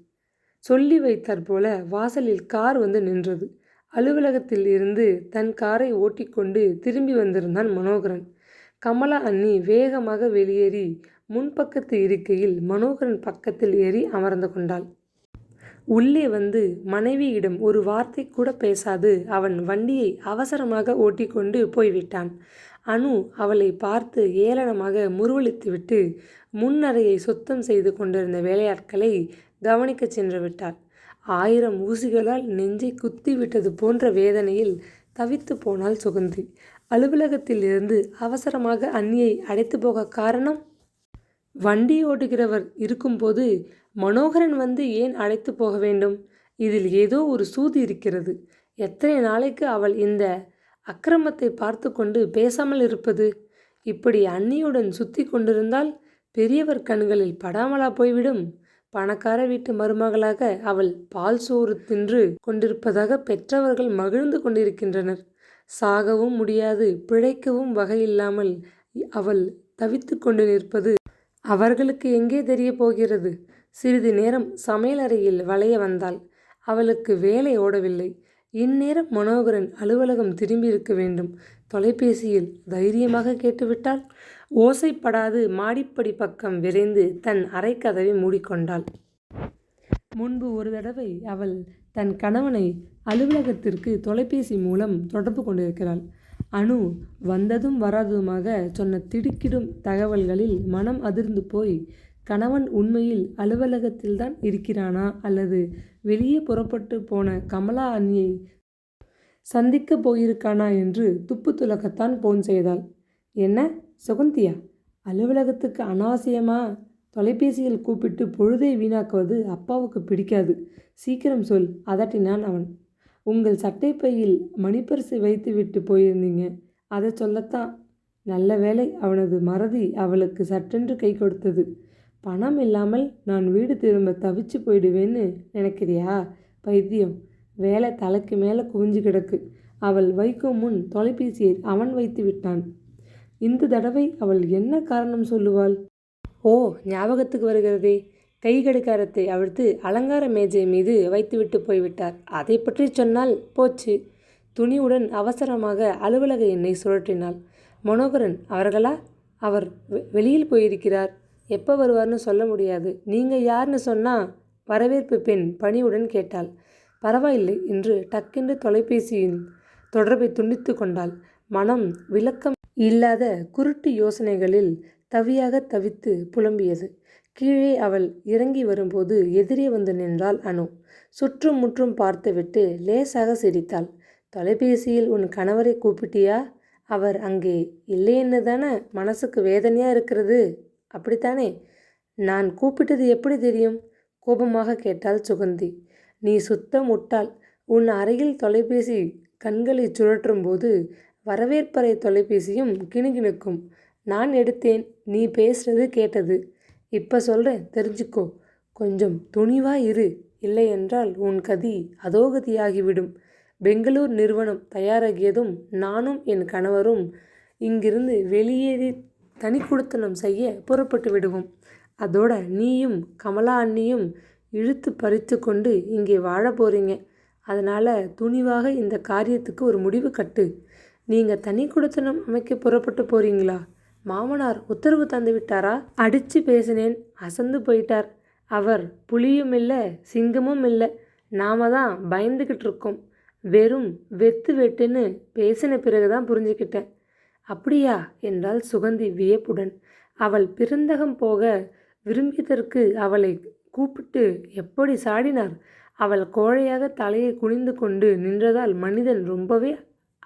சொல்லி வைத்தாற்போல வாசலில் கார் வந்து நின்றது. அலுவலகத்தில் இருந்து தன் காரை ஓட்டிக்கொண்டு திரும்பி வந்திருந்தான் மனோகரன். கமலா அண்ணி வேகமாக வெளியேறி முன்பக்கத்து இருக்கையில் மனோகரன் பக்கத்தில் ஏறி அமர்ந்து கொண்டாள். உள்ளே வந்து மனைவியிடம் ஒரு வார்த்தை கூட பேசாது அவன் வண்டியை அவசரமாக ஓட்டிக்கொண்டு போய்விட்டான். அனு அவளை பார்த்து ஏளனமாக முறுவலித்துவிட்டு முன்னறையை சுத்தம் செய்து கொண்டிருந்த வேலையாட்களை கவனிக்கச் சென்று விட்டாள். 1000 ஊசிகளால் நெஞ்சை குத்திவிட்டது போன்ற வேதனையில் தவித்து போனாள் சுகந்தி. அலுவலகத்தில் இருந்து அவசரமாக அண்ணியை அழைத்து போக காரணம்? வண்டி ஓட்டுகிறவர் இருக்கும்போது மனோகரன் வந்து ஏன் அழைத்து போக வேண்டும்? இதில் ஏதோ ஒரு சூது இருக்கிறது. எத்தனை நாளைக்கு அவள் இந்த அக்கிரமத்தை பார்த்து கொண்டு பேசாமல் இருப்பது? இப்படி அண்ணியுடன் சுற்றி கொண்டிருந்தால் பெரியவர் கண்களில் படாமலா போய்விடும்? பணக்கார வீட்டு மருமகளாக அவள் பால் சோறு தின்று கொண்டிருப்பதாக பெற்றவர்கள் மகிழ்ந்து கொண்டிருக்கின்றனர். சாகவும் முடியாது, பிழைக்கவும் வகையில்லாமல் அவள் தவித்து கொண்டு நிற்பது அவர்களுக்கு எங்கே தெரிய போகிறது? சிறிது நேரம் சமையலறையில் வளைய வந்தாள். அவளுக்கு வேலை ஓடவில்லை. இந்நேரம் மனோகரன் அலுவலகம் திரும்பியிருக்க வேண்டும். தொலைபேசியில் தைரியமாக கேட்டுவிட்டால். ஓசைப்படாது மாடிப்படி பக்கம் விரைந்து தன் அறைக்கதவை மூடிக்கொண்டாள். முன்பு ஒரு தடவை அவள் தன் கணவனை அலுவலகத்திற்கு தொலைபேசி மூலம் தொடர்பு கொண்டிருக்கிறாள். அனு வந்ததும் வராததுமாக சொன்ன திடுக்கிடும் தகவல்களில் மனம் அதிர்ந்து போய், கணவன் உண்மையில் அலுவலகத்தில்தான் இருக்கிறானா அல்லது வெளியே புறப்பட்டு போன கமலா அண்ணியை சந்திக்கப் போயிருக்கானா என்று துப்பு துலக்கத்தான் போன் செய்தாள். என்ன சுகந்தியா, அலுவலகத்துக்கு அனாவசியமா தொலைபேசியில் கூப்பிட்டு பொழுதை வீணாக்குவது அப்பாவுக்கு பிடிக்காது. சீக்கிரம் சொல், அதட்டினான் அவன். உங்கள் சட்டைப்பையில் மணிப்பரிசை வைத்துவிட்டு போயிருந்தீங்க, அதை சொல்லத்தான். நல்ல வேளை அவனது மறதி அவளுக்கு சட்டென்று கை கொடுத்தது. பணம் இல்லாமல் நான் வீடு திரும்ப தவிச்சு போயிடுவேன்னு நினைக்கிறியா பைத்தியம்? வேலை தலைக்கு மேலே குவிஞ்சு கிடக்கு. அவள் வைக்கும் முன் தொலைபேசியை அவன் வைத்து விட்டான். இந்த தடவை அவள் என்ன காரணம் சொல்லுவாள்? ஓ, ஞாபகத்துக்கு வருகிறதே. கை கடிகாரத்தை அவிழ்த்து அலங்கார மேஜை மீது வைத்துவிட்டு போய்விட்டார். அதை பற்றி சொன்னால் போச்சு. துணிவுடன் அவசரமாக அலுவலக எண்ணை சுழற்றினாள். மனோகரன் அவர்களா? அவர் வெளியில் போயிருக்கிறார். எப்போ வருவார்னு சொல்ல முடியாது. நீங்கள் யாருன்னு சொன்னா? வரவேற்பு பெண் பணிவுடன் கேட்டாள். பரவாயில்லை என்று டக்கென்று தொலைபேசியின் தொடர்பை துண்டித்து கொண்டாள். மனம் விளக்கம் இல்லாத குருட்டு யோசனைகளில் தவியாக தவித்து புலம்பியது. கீழே அவள் இறங்கி வரும்போது எதிரே வந்து நின்றாள் அனு. சுற்றும் முற்றும் பார்த்துவிட்டு லேசாக சிரித்தாள். தொலைபேசியில் உன் கணவரை கூப்பிட்டியா? அவர் அங்கே இல்லைன்னு தானே மனசுக்கு வேதனையாக இருக்கிறது, அப்படித்தானே? நான் கூப்பிட்டது எப்படி தெரியும்? கோபமாக கேட்டாள் சுகந்தி. நீ சுத்த முட்டாள். உன் அறையில் தொலைபேசி கண்களை சுழற்றும் போது வரவேற்பறை தொலைபேசியும் கிணுகிணுக்கும். நான் எடுத்தேன், நீ பேசுறது கேட்டது. இப்போ சொல்கிறேன், தெரிஞ்சுக்கோ. கொஞ்சம் துணிவா இரு, இல்லையென்றால் உன் கதி அதோகதியாகிவிடும். பெங்களூர் நிறுவனம் தயாராகியதும் நானும் என் கணவரும் இங்கிருந்து வெளியேறி தனி குடித்தனம் செய்ய புறப்பட்டு விடுவோம். அதோட நீயும் கமலா அண்ணியும் இழுத்து பறித்து கொண்டு இங்கே வாழ போகிறீங்க. அதனால் துணிவாக இந்த காரியத்துக்கு ஒரு முடிவு கட்டு. நீங்கள் தனி குடித்தனம் அமைக்க புறப்பட்டு போகிறீங்களா? மாமனார் உத்தரவு தந்து விட்டாரா? அடித்து பேசினேன், அசந்து போயிட்டார். அவர் புலியும் இல்லை சிங்கமும் இல்லை. நாம தான் பயந்துக்கிட்டு இருக்கோம். வெறும் வெத்து வெட்டுன்னு பேசின பிறகுதான் புரிஞ்சுக்கிட்டேன். அப்படியா என்றாள் சுகந்தி வியப்புடன். அவள் பிறந்தகம் போக விரும்பியதற்கு அவளை கூப்பிட்டு எப்படி சாடினார். அவள் கோழையாக தலையை குனிந்து கொண்டு நின்றதால் மனிதன் ரொம்பவே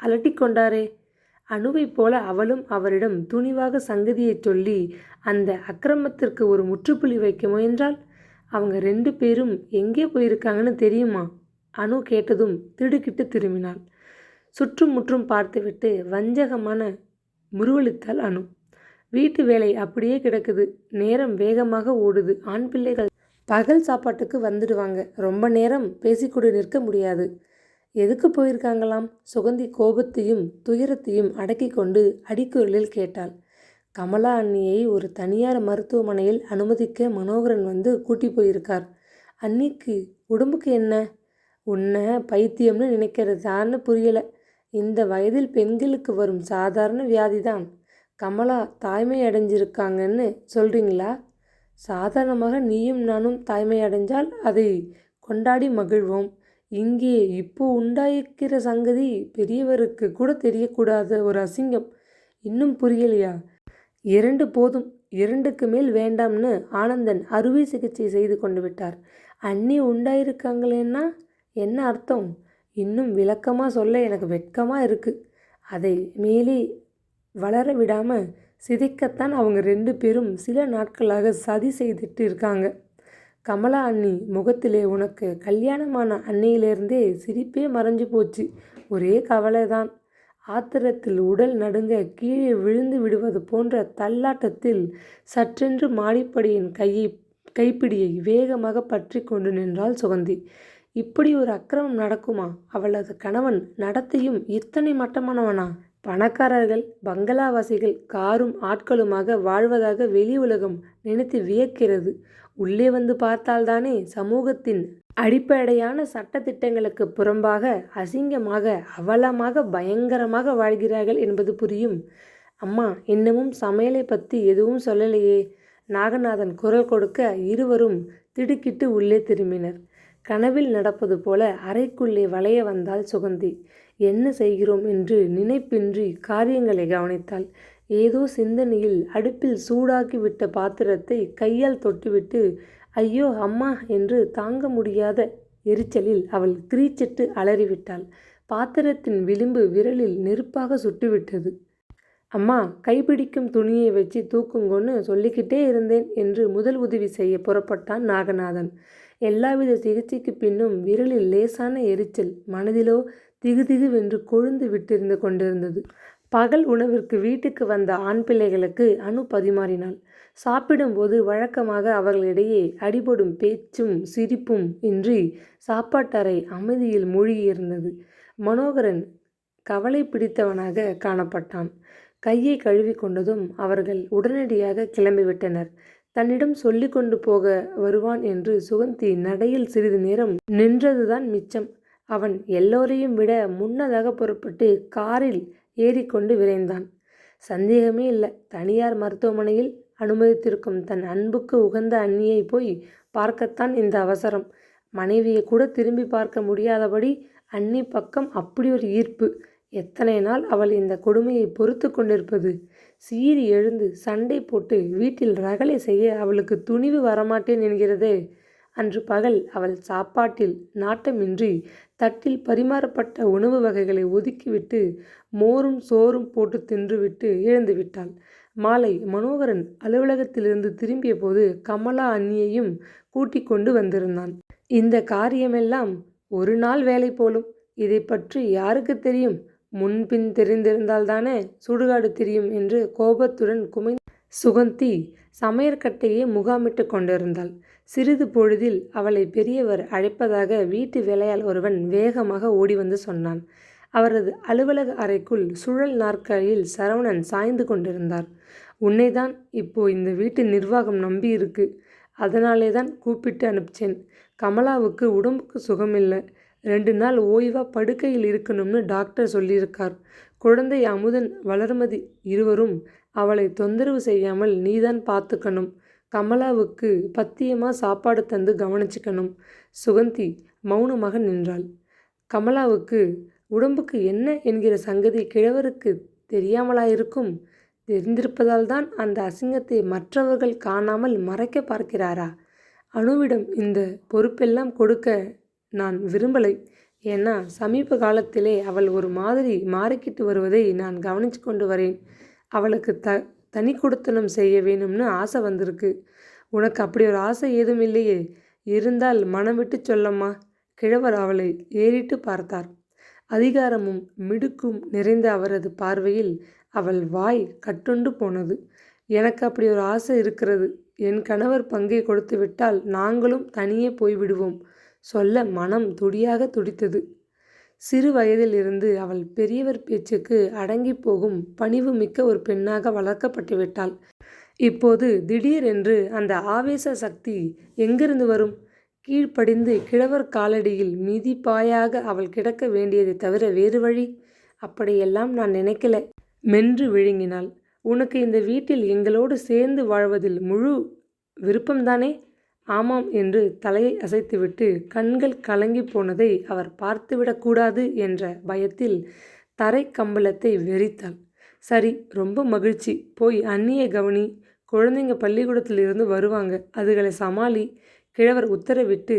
அலட்டிக்கொண்டாரே. அணுவைப் போல அவளும் அவரிடம் துணிவாக சங்கதியை சொல்லி அந்த அக்கிரமத்திற்கு ஒரு முற்றுப்புள்ளி வைக்க முயன்றாள். அவங்க 2 பேரும் எங்கே போயிருக்காங்கன்னு தெரியுமா? அனு கேட்டதும் திடுக்கிட்டு திரும்பினாள். சுற்றும் முற்றும் பார்த்துவிட்டு வஞ்சகமான முருவளித்தாள் அனு. வீட்டு வேலை அப்படியே கிடக்குது. நேரம் வேகமாக ஓடுது. ஆண் பிள்ளைகள் பகல் சாப்பாட்டுக்கு வந்துடுவாங்க. ரொம்ப நேரம் பேசிக்கொண்டு நிற்க முடியாது. எதுக்கு போயிருக்காங்களாம்? சுகந்தி கோபத்தையும் துயரத்தையும் அடக்கி கொண்டு அடிக்குரலில் கேட்டாள். கமலா அண்ணியை ஒரு தனியார் மருத்துவமனையில் அனுமதிக்க மனோகரன் வந்து கூட்டி போயிருக்கார். அன்னிக்கு உடம்புக்கு என்ன? உன்னை பைத்தியம்னு நினைக்கிறதான்னு புரியலை. இந்த வயதில் பெண்களுக்கு வரும் சாதாரண வியாதிதான். கமலா தாய்மை அடைஞ்சிருக்காங்கன்னு சொல்கிறீங்களா? சாதாரணமாக நீயும் நானும் தாய்மை அடைஞ்சால் அதை கொண்டாடி மகிழ்வோம். இங்கே இப்போ உண்டாயிருக்கிற சங்கதி பெரியவருக்கு கூட தெரியக்கூடாத ஒரு அசிங்கம். இன்னும் புரியலையா? 2 போதும், 2க்கு மேல் வேண்டாம்னு ஆனந்தன் அறுவை சிகிச்சை செய்து கொண்டு விட்டார். அண்ணி உண்டாயிருக்காங்களேன்னா என்ன அர்த்தம்? இன்னும் விளக்கமாக சொல்ல எனக்கு வெட்கமாக இருக்குது. அதை மேலே வளர விடாமல் சிதைக்கத்தான் அவங்க 2 பேரும் சில நாட்களாக சதி செய்துட்டு இருக்காங்க. கமலா அண்ணி முகத்திலே உனக்கு கல்யாணமான அன்னையிலேருந்தே சிரிப்பே மறைஞ்சு போச்சு. ஒரே கவலைதான். ஆத்திரத்தில் உடல் நடுங்க கீழே விழுந்து விடுவது போன்ற தள்ளாட்டத்தில் சற்றென்று மாடிப்படியின் கைப்பிடியை வேகமாக பற்றி கொண்டு நின்றாள் சுகந்தி. இப்படி ஒரு அக்கிரமம் நடக்குமா? அவளது கணவன் நடத்தையும் இத்தனை மட்டமானவனா? பணக்காரர்கள், பங்களாவாசிகள், காரும் ஆட்களுமாக வாழ்வதாக வெளி உலகம் நினைத்து வியக்கிறது. உள்ளே வந்து பார்த்தால்தானே சமூகத்தின் அடிப்படையான சட்டதிட்டங்களுக்கு புறம்பாக, அசிங்கமாக, அவலமாக, பயங்கரமாக வாழ்கிறார்கள் என்பது புரியும். அம்மா, இன்னமும் சமையலை பத்தி எதுவும் சொல்லலையே? நாகநாதன் குரல் கொடுக்க இருவரும் திடுக்கிட்டு உள்ளே திரும்பினர். கனவில் நடப்பது போல அறைக்குள்ளே வளைய வந்தாள் சுகந்தி. என்ன செய்கிறோம் என்று நினைப்பின்றி காரியங்களை கவனித்தாள். ஏதோ சிந்தனையில் அடுப்பில் சூடாக்கி விட்ட பாத்திரத்தை கையால் தொட்டுவிட்டு, ஐயோ அம்மா என்று தாங்க முடியாத எரிச்சலில் அவள் கிரீச்சிட்டு அலறிவிட்டாள். பாத்திரத்தின் விளிம்பு விரலில் நெருப்பாக சுட்டுவிட்டது. அம்மா, கைப்பிடிக்கும் துணியை வச்சு தூக்குங்கன்னு சொல்லிக்கிட்டே இருந்தேன் என்று முதல் உதவி செய்ய புறப்பட்டான் நாகநாதன். எல்லாவித சிகிச்சைக்கு பின்னும் விரலில் லேசான எரிச்சல், மனதிலோ திகுதிகுவென்று கொழுந்து விட்டிருந்து கொண்டிருந்தது. பகல் உணவிற்கு வீட்டுக்கு வந்த ஆண் பிள்ளைகளுக்கு அனு பரிமாறினாள். சாப்பிடும்போது வழக்கமாக அவர்களிடையே அடிபடும் பேச்சும் சிரிப்பும் இன்றி சாப்பாட்டறை அமைதியில் மூழ்கியிருந்தது. மனோகரன் கவலை பிடித்தவனாக காணப்பட்டான். கையை கழுவி கொண்டதும் அவர்கள் உடனடியாக கிளம்பிவிட்டனர். தன்னிடம் சொல்லி கொண்டு போக வருவான் என்று சுகந்தி நடையில் சிறிது நேரம் நின்றதுதான் மிச்சம். அவன் எல்லோரையும் விட முன்னதாக புறப்பட்டு காரில் ஏறிக்கொண்டு விரைந்தான். சந்தேகமே இல்லை, தனியார் மருத்துவமனையில் அனுமதித்திருக்கும் தன் அன்புக்கு உகந்த அண்ணியை போய் பார்க்கத்தான் இந்த அவசரம். மனைவியை கூட திரும்பி பார்க்க முடியாதபடி அண்ணி பக்கம் அப்படி ஒரு ஈர்ப்பு. எத்தனை நாள் அவள் இந்த கொடுமையை பொறுத்து கொண்டிருப்பது? சீறி எழுந்து சண்டை போட்டு வீட்டில் ரகளை செய்ய அவளுக்கு துணிவு வரமாட்டேன் என்கிறதே. அன்று பகல் அவள் சாப்பாட்டில் நாட்டமின்றி தட்டில் பரிமாறப்பட்ட உணவு வகைகளை ஒதுக்கிவிட்டு மோரும் சோறும் போட்டு தின்றுவிட்டு எழுந்துவிட்டாள். மாலை மனோகரன் அலுவலகத்திலிருந்து திரும்பிய போது கமலா அண்ணியையும் கூட்டிக் கொண்டு வந்திருந்தான். இந்த காரியமெல்லாம் ஒரு நாள் வேலை போலும். இதை பற்றி யாருக்கு தெரியும்? முன்பின் தெரிந்திருந்தால்தானே சுடுகாடு தெரியும் என்று கோபத்துடன் சுகந்தி சமையற்கட்டையே முகாமிட்டு கொண்டிருந்தாள். சிறிது பொழுதில் அவளை பெரியவர் அழைப்பதாக வீட்டு வேலையாள் ஒருவன் வேகமாக ஓடி வந்து சொன்னான். அவரது அலுவலக அறைக்குள் சுழல் நாற்காலியில் சரவணன் சாய்ந்து கொண்டிருந்தார். உன்னைதான் இப்போ இந்த வீட்டு நிர்வாகம் நம்பி இருக்கு. அதனாலே தான் கூப்பிட்டு அனுப்பிச்சேன். கமலாவுக்கு உடம்புக்கு சுகமில்லை. 2 நாள் ஓய்வா படுக்கையில் இருக்கணும்னு டாக்டர் சொல்லியிருக்கார். குழந்தை அமுதன், வளர்மதி இருவரும் அவளை தொந்தரவு செய்யாமல் நீதான் பார்த்துக்கணும். கமலாவுக்கு பத்தியமா சாப்பாடு தந்து கவனிச்சுக்கணும். சுகந்தி மௌனமாக நின்றாள். கமலாவுக்கு உடம்புக்கு என்ன என்கிற சங்கதி கிழவருக்கு தெரியாமலாயிருக்கும். தெரிந்திருப்பதால் தான் அந்த அசிங்கத்தை மற்றவர்கள் காணாமல் மறைக்க பார்க்கிறாரா? அணுவிடம் இந்த பொறுப்பெல்லாம் கொடுக்க நான் விரும்பலை. ஏன்னா சமீப காலத்திலே அவள் ஒரு மாதிரி மாறிக்கிட்டு வருவதை நான் கவனிச்சு கொண்டு வரேன். அவளுக்கு தனி கொடுத்தனம் செய்ய வேணும்னு ஆசை வந்திருக்கு. உனக்கு அப்படி ஒரு ஆசை ஏதும் இல்லையே? இருந்தால் மனம் விட்டு சொல்லம்மா. கிழவர் அவளை ஏறிட்டு பார்த்தார். அதிகாரமும் மிடுக்கும் நிறைந்த அவரது பார்வையில் அவள் வாய் கட்டுண்டு போனது. எனக்கு அப்படி ஒரு ஆசை இருக்கிறது. என் கணவர் பங்கை கொடுத்து விட்டால் நாங்களும் தனியே போய்விடுவோம். சொல்ல மனம் துடியாக துடித்தது. சிறு வயதில் இருந்து அவள் பெரியவர் பேச்சுக்கு அடங்கி போகும் பணிவு மிக்க ஒரு பெண்ணாக வளர்க்கப்பட்டு விட்டாள். இப்போது திடீரென்று அந்த ஆவேச சக்தி எங்கிருந்து வரும்? கீழ்ப்படிந்து கிழவர் காலடியில் மிதிப்பாயாக அவள் கிடக்க வேண்டியதை தவிர வேறு வழி? அப்படியெல்லாம் நான் நினைக்கல. மென்று விழுங்கினாள். உனக்கு இந்த வீட்டில் எங்களோடு சேர்ந்து வாழ்வதில் முழு விருப்பம்தானே? ஆமாம் என்று தலையை அசைத்துவிட்டு கண்கள் கலங்கி போனதை அவர் பார்த்துவிடக்கூடாது என்ற பயத்தில் தரை கம்பளத்தை வெறித்தாள். சரி, ரொம்ப மகிழ்ச்சி. போய் அண்ணியை கவனி. குழந்தைங்க பள்ளிக்கூடத்திலிருந்து வருவாங்க, அதுகளை சமாளி. கிழவர் உத்தரவிட்டு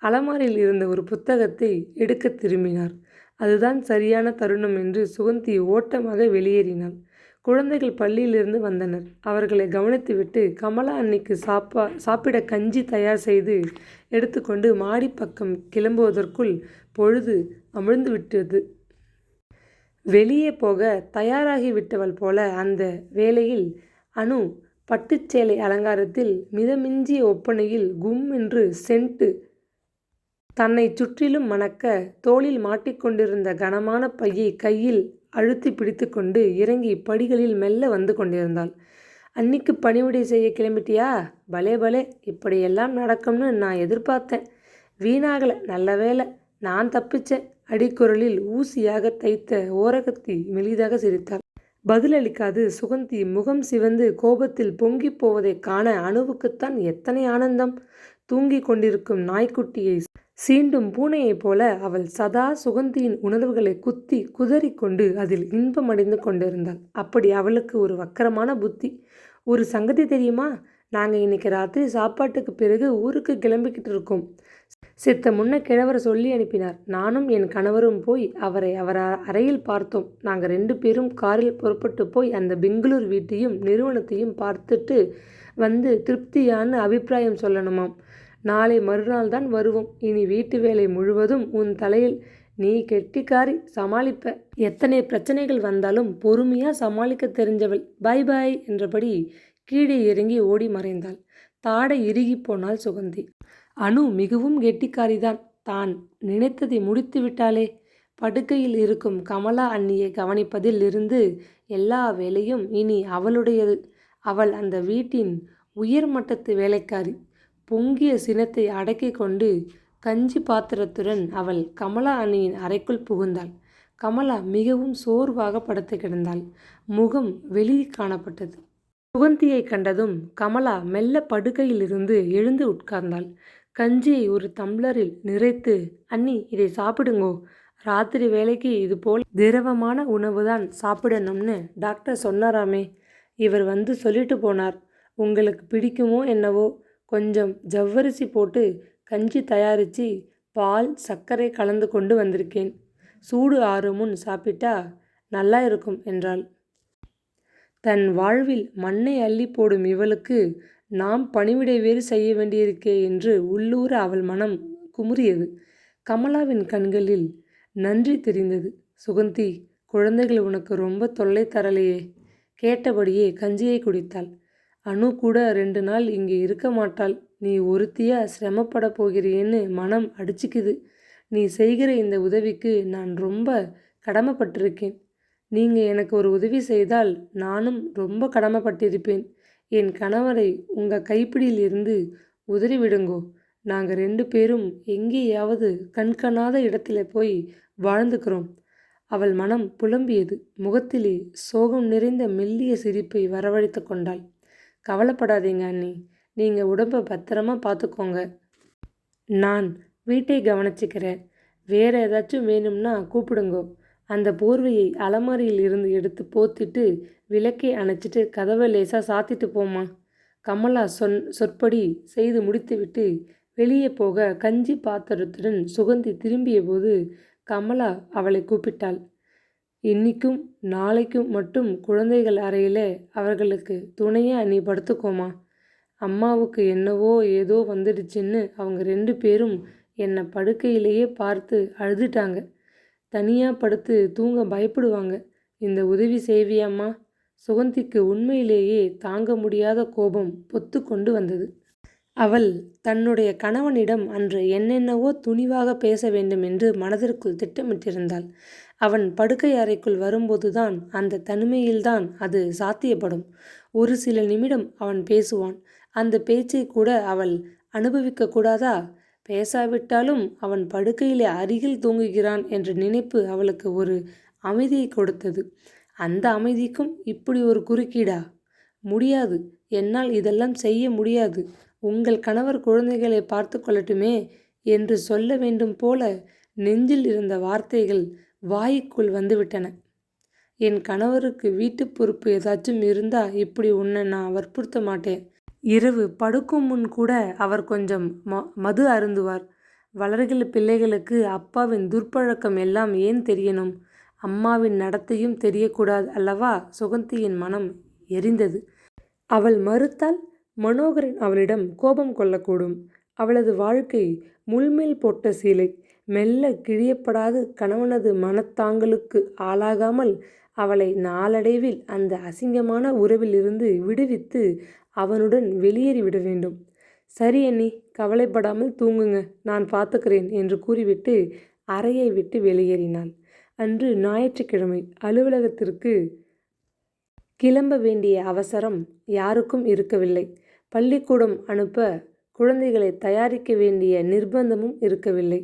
அலமாரியில் இருந்த ஒரு புத்தகத்தை எடுக்க திரும்பினார். அதுதான் சரியான தருணம் என்று சுகந்தி ஓட்டமாக வெளியேறினாள். குழந்தைகள் பள்ளியிலிருந்து வந்தனர். அவர்களை கவனித்துவிட்டு கமலா அன்னைக்கு சாப்பிட கஞ்சி தயார் செய்து எடுத்துக்கொண்டு மாடி பக்கம் கிளம்புவதற்குள் பொழுது அமிழ்ந்து விட்டது. வெளியே போக தயாராகி விட்டவள் போல அந்த வேளையில் அனு பட்டுச்சேலை அலங்காரத்தில் மிதமிஞ்சிய ஒப்பனையில் கும் என்று சென்ட்டு தன்னை சுற்றிலும் மணக்க தோளில் மாட்டிக்கொண்டிருந்த கனமான பையை கையில் அழுத்தி பிடித்து கொண்டு இறங்கி படிகளில் மெல்ல வந்து கொண்டிருந்தாள். அன்னிக்கு பணிவிடை செய்ய கிளம்பிட்டியா? பலே பலே, இப்படியெல்லாம் நடக்கும்னு நான் எதிர்பார்த்தேன். வீணாகல, நல்ல வேலை, நான் தப்பிச்சேன். அடிக்குரலில் ஊசியாக தைத்த ஓரகத்தி மெலிதாக சிரித்தாள். பதிலளிக்காது சுகந்தி முகம் சிவந்து கோபத்தில் பொங்கிப் போவதைக் காண அணுவுக்குத்தான் எத்தனை ஆனந்தம்! தூங்கிக் கொண்டிருக்கும் நாய்க்குட்டியை சீண்டும் பூனையைப் போல அவள் சதா சுகந்தியின் உணர்வுகளை குத்தி குதறிக்கொண்டு அதில் இன்பமடைந்து கொண்டிருந்தாள். அப்படி அவளுக்கு ஒரு வக்கரமான புத்தி. ஒரு சங்கதி தெரியுமா? நாங்கள் இன்னைக்கு ராத்திரி சாப்பாட்டுக்கு பிறகு ஊருக்கு கிளம்பிக்கிட்டு இருக்கோம். சித்த முன்ன கிழவர் சொல்லி அனுப்பினார். நானும் என் கணவரும் போய் அவரை அவர் அறையில் பார்த்தோம். நாங்கள் 2 பேரும் காரில் புறப்பட்டு போய் அந்த பெங்களூர் வீட்டையும் நிறுவனத்தையும் பார்த்துட்டு வந்து திருப்தியான அபிப்பிராயம் சொல்லணுமாம். நாளை மறுநாள் தான் வருவோம். இனி வீட்டு வேலை முழுவதும் உன் தலையில். நீ கெட்டிக்காரி, சமாளிப்ப. எத்தனை பிரச்சனைகள் வந்தாலும் பொறுமையா சமாளிக்க தெரிஞ்சவள். பாய் பாய் என்றபடி கீழே இறங்கி ஓடி மறைந்தாள். தாடை இறுகி போனாள் சுகந்தி. அனு மிகவும் கெட்டிக்காரிதான். தான் நினைத்ததை முடித்து விட்டாளே. படுக்கையில் இருக்கும் கமலா அண்ணியை கவனிப்பதில் இருந்து எல்லா வேலையும் இனி அவளுடையது. அவள் அந்த வீட்டின் உயர்மட்டத்து வேலைக்காரி. பொங்கிய சினத்தை அடக்கி கொண்டு கஞ்சி பாத்திரத்துடன் அவள் கமலா அண்ணியின் அறைக்குள் புகுந்தாள். கமலா மிகவும் சோர்வாக படுத்து கிடந்தாள். முகம் வெளியே காணப்பட்டது. சுகந்தியை கண்டதும் கமலா மெல்ல படுக்கையிலிருந்து எழுந்து உட்கார்ந்தாள். கஞ்சியை ஒரு டம்ளரில் நிறைத்து, அண்ணி இதை சாப்பிடுங்கோ. ராத்திரி வேலைக்கு இது போல் திரவமான உணவுதான் சாப்பிடணும்னு டாக்டர் சொன்னாராமே. இவர் வந்து சொல்லிட்டு போனார். உங்களுக்கு பிடிக்குமோ என்னவோ. கொஞ்சம் ஜவ்வரிசி போட்டு கஞ்சி தயாரித்து பால் சர்க்கரை கலந்து கொண்டு வந்திருக்கேன். சூடு ஆறும் முன் சாப்பிட்டா நல்லா இருக்கும் என்றாள். தன் வாழ்வில் மண்ணை அள்ளி போடும் இவளுக்கு நாம் பணிவிடை வேறு செய்ய வேண்டியிருக்கே என்று உள்ளூர அவள் மனம் குமுறியது. கமலாவின் கண்களில் நன்றி தெரிந்தது. சுகந்தி, குழந்தைகள் உனக்கு ரொம்ப தொல்லை தரலையே. கேட்டபடியே கஞ்சியை குடித்தாள். அனு கூட 2 நாள் இங்கே இருக்க மாட்டாள். நீ ஒருத்தியா சிரமப்பட போகிறேன்னு மனம் அடிச்சுக்குது. நீ செய்கிற இந்த உதவிக்கு நான் ரொம்ப கடமைப்பட்டிருக்கேன். நீங்கள் எனக்கு ஒரு உதவி செய்தால் நானும் ரொம்ப கடமைப்பட்டிருப்பேன். என் கணவரை உங்கள் கைப்பிடியில் இருந்து உதறிவிடுங்கோ. நாங்கள் 2 பேரும் எங்கேயாவது கண்காணாத இடத்துல போய் வாழ்ந்துக்கிறோம். அவள் மனம் புலம்பியது. முகத்திலே சோகம் நிறைந்த மெல்லிய சிரிப்பை வரவழைத்து கொண்டாள். கவலைப்படாதீங்க அண்ணி, நீங்கள் உடம்பை பத்திரமா பார்த்துக்கோங்க. நான் வீட்டை கவனிச்சுக்கிறேன். வேற ஏதாச்சும் வேணும்னா கூப்பிடுங்கோ. அந்த போர்வையை அலமாரியில் இருந்து எடுத்து போத்திட்டு விளக்கை அணைச்சிட்டு கதவை லேசாக சாத்திட்டு போமா. கமலா சொற்படி செய்து முடித்துவிட்டு வெளியே போக கஞ்சி பாத்திரத்துடன் சுகந்தி திரும்பிய போது கமலா அவளை கூப்பிட்டாள். இன்னிக்கும் நாளைக்கும் மட்டும் குழந்தைகள் அறையில் அவர்களுக்கு துணையாக நீ படுத்துக்கோமா. அம்மாவுக்கு என்னவோ ஏதோ வந்துடுச்சுன்னு அவங்க 2 பேரும் என்னை படுக்கையிலேயே பார்த்து அழுதுட்டாங்க. தனியாக படுத்து தூங்க பயப்படுவாங்க. இந்த உதவி செய்வியாம்மா? சுகந்திக்கு உண்மையிலேயே தாங்க முடியாத கோபம் பொத்து கொண்டு வந்தது. அவள் தன்னுடைய கணவனிடம் அன்று என்னென்னவோ துணிவாக பேச வேண்டும் என்று மனதிற்குள் திட்டமிட்டிருந்தாள். அவன் படுக்கை அறைக்குள் வரும்போதுதான் அந்த தனிமையில்தான் அது சாத்தியப்படும். ஒரு சில நிமிடம் அவன் பேசுவான். அந்த பேச்சை கூட அவள் அனுபவிக்க கூடாதா? பேசாவிட்டாலும் அவன் படுக்கையிலே அருகில் தூங்குகிறான் என்ற நினைப்பு அவளுக்கு ஒரு அமைதியை கொடுத்தது. அந்த அமைதிக்கும் இப்படி ஒரு குறுக்கீடா? முடியாது, என்னால் இதெல்லாம் செய்ய முடியாது. உங்கள் கணவர் குழந்தைகளை பார்த்து கொள்ளட்டுமே என்று சொல்ல வேண்டும் போல நெஞ்சில் இருந்த வார்த்தைகள் வாய்க்குள் வந்துவிட்டன. என் கணவருக்கு வீட்டு பொறுப்பு ஏதாச்சும் இருந்தா இப்படி உன்னை நான் வற்புறுத்த மாட்டேன். இரவு படுக்கும் முன் கூட அவர் கொஞ்சம் மது அருந்துவார். வளர்கிற பிள்ளைகளுக்கு அப்பாவின் துர்ப்பழக்கம் எல்லாம் ஏன் தெரியணும்? அம்மாவின் நடத்தையும் தெரியக்கூடாது அல்லவா? சுகந்தியின் மனம் எரிந்தது. அவள் மறுத்தால் மனோகரன் அவளிடம் கோபம் கொள்ளக்கூடும். அவளது வாழ்க்கை முள்மேல் போட்ட சீலை. மெல்ல கிழியப்படாது கணவனது மனத்தாங்கலுக்கு ஆளாகாமல் அவளை நாளடைவில் அந்த அசிங்கமான உறவிலிருந்து விடுவித்து அவனுடன் வெளியேறிவிட வேண்டும். சரி அண்ணி, கவலைப்படாமல் தூங்குங்க, நான் பார்த்துக்கிறேன் என்று கூறிவிட்டு அறையை விட்டு வெளியேறினாள். அன்று ஞாயிற்றுக்கிழமை. அலுவலகத்திற்கு கிளம்ப வேண்டிய அவசரம் யாருக்கும் இருக்கவில்லை. பள்ளிக்கூடம் அனுப்ப குழந்தைகளை தயாரிக்க வேண்டிய நிர்பந்தமும் இருக்கவில்லை.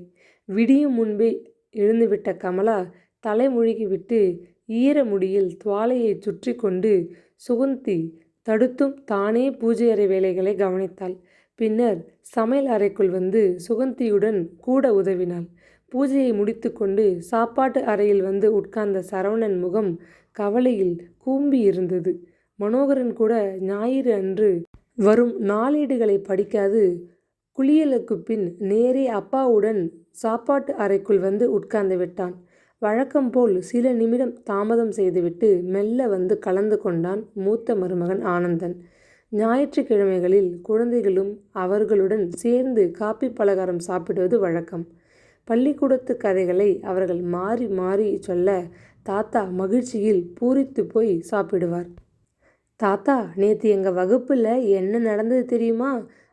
விடியும் முன்பே எழுந்துவிட்ட கமலா தலைமுழுகிவிட்டு ஈர முடியில் துவாலையை சுற்றி கொண்டு சுகந்தி தடுத்தும் தானே பூஜை அறை வேலைகளை கவனித்தாள். பின்னர் சமையல் அறைக்குள் வந்து சுகந்தியுடன் கூட உதவினாள். பூஜையை முடித்து கொண்டு சாப்பாட்டு அறையில் வந்து உட்கார்ந்த சரவணன் முகம் கவலையில் கூம்பி இருந்தது. மனோகரன் கூட ஞாயிறு அன்று வரும் நாளேடுகளை படிக்காது குளியலுக்கு பின் நேரே அப்பாவுடன் சாப்பாட்டு அறைக்குள் வந்து உட்கார்ந்து விட்டான். வழக்கம் போல் சில நிமிடம் தாமதம் செய்துவிட்டு மெல்ல வந்து கலந்து கொண்டான் மூத்த மருமகன் ஆனந்தன். ஞாயிற்றுக்கிழமைகளில் குழந்தைகளும் அவர்களுடன் சேர்ந்து காப்பி பலகாரம் சாப்பிடுவது வழக்கம். பள்ளிக்கூடத்து கதைகளை அவர்கள் மாறி மாறி சொல்ல தாத்தா மகிழ்ச்சியில் பூரித்து போய் சாப்பிடுவார். தாத்தா, நேற்று எங்கள் வகுப்பில் என்ன நடந்தது தெரியுமா?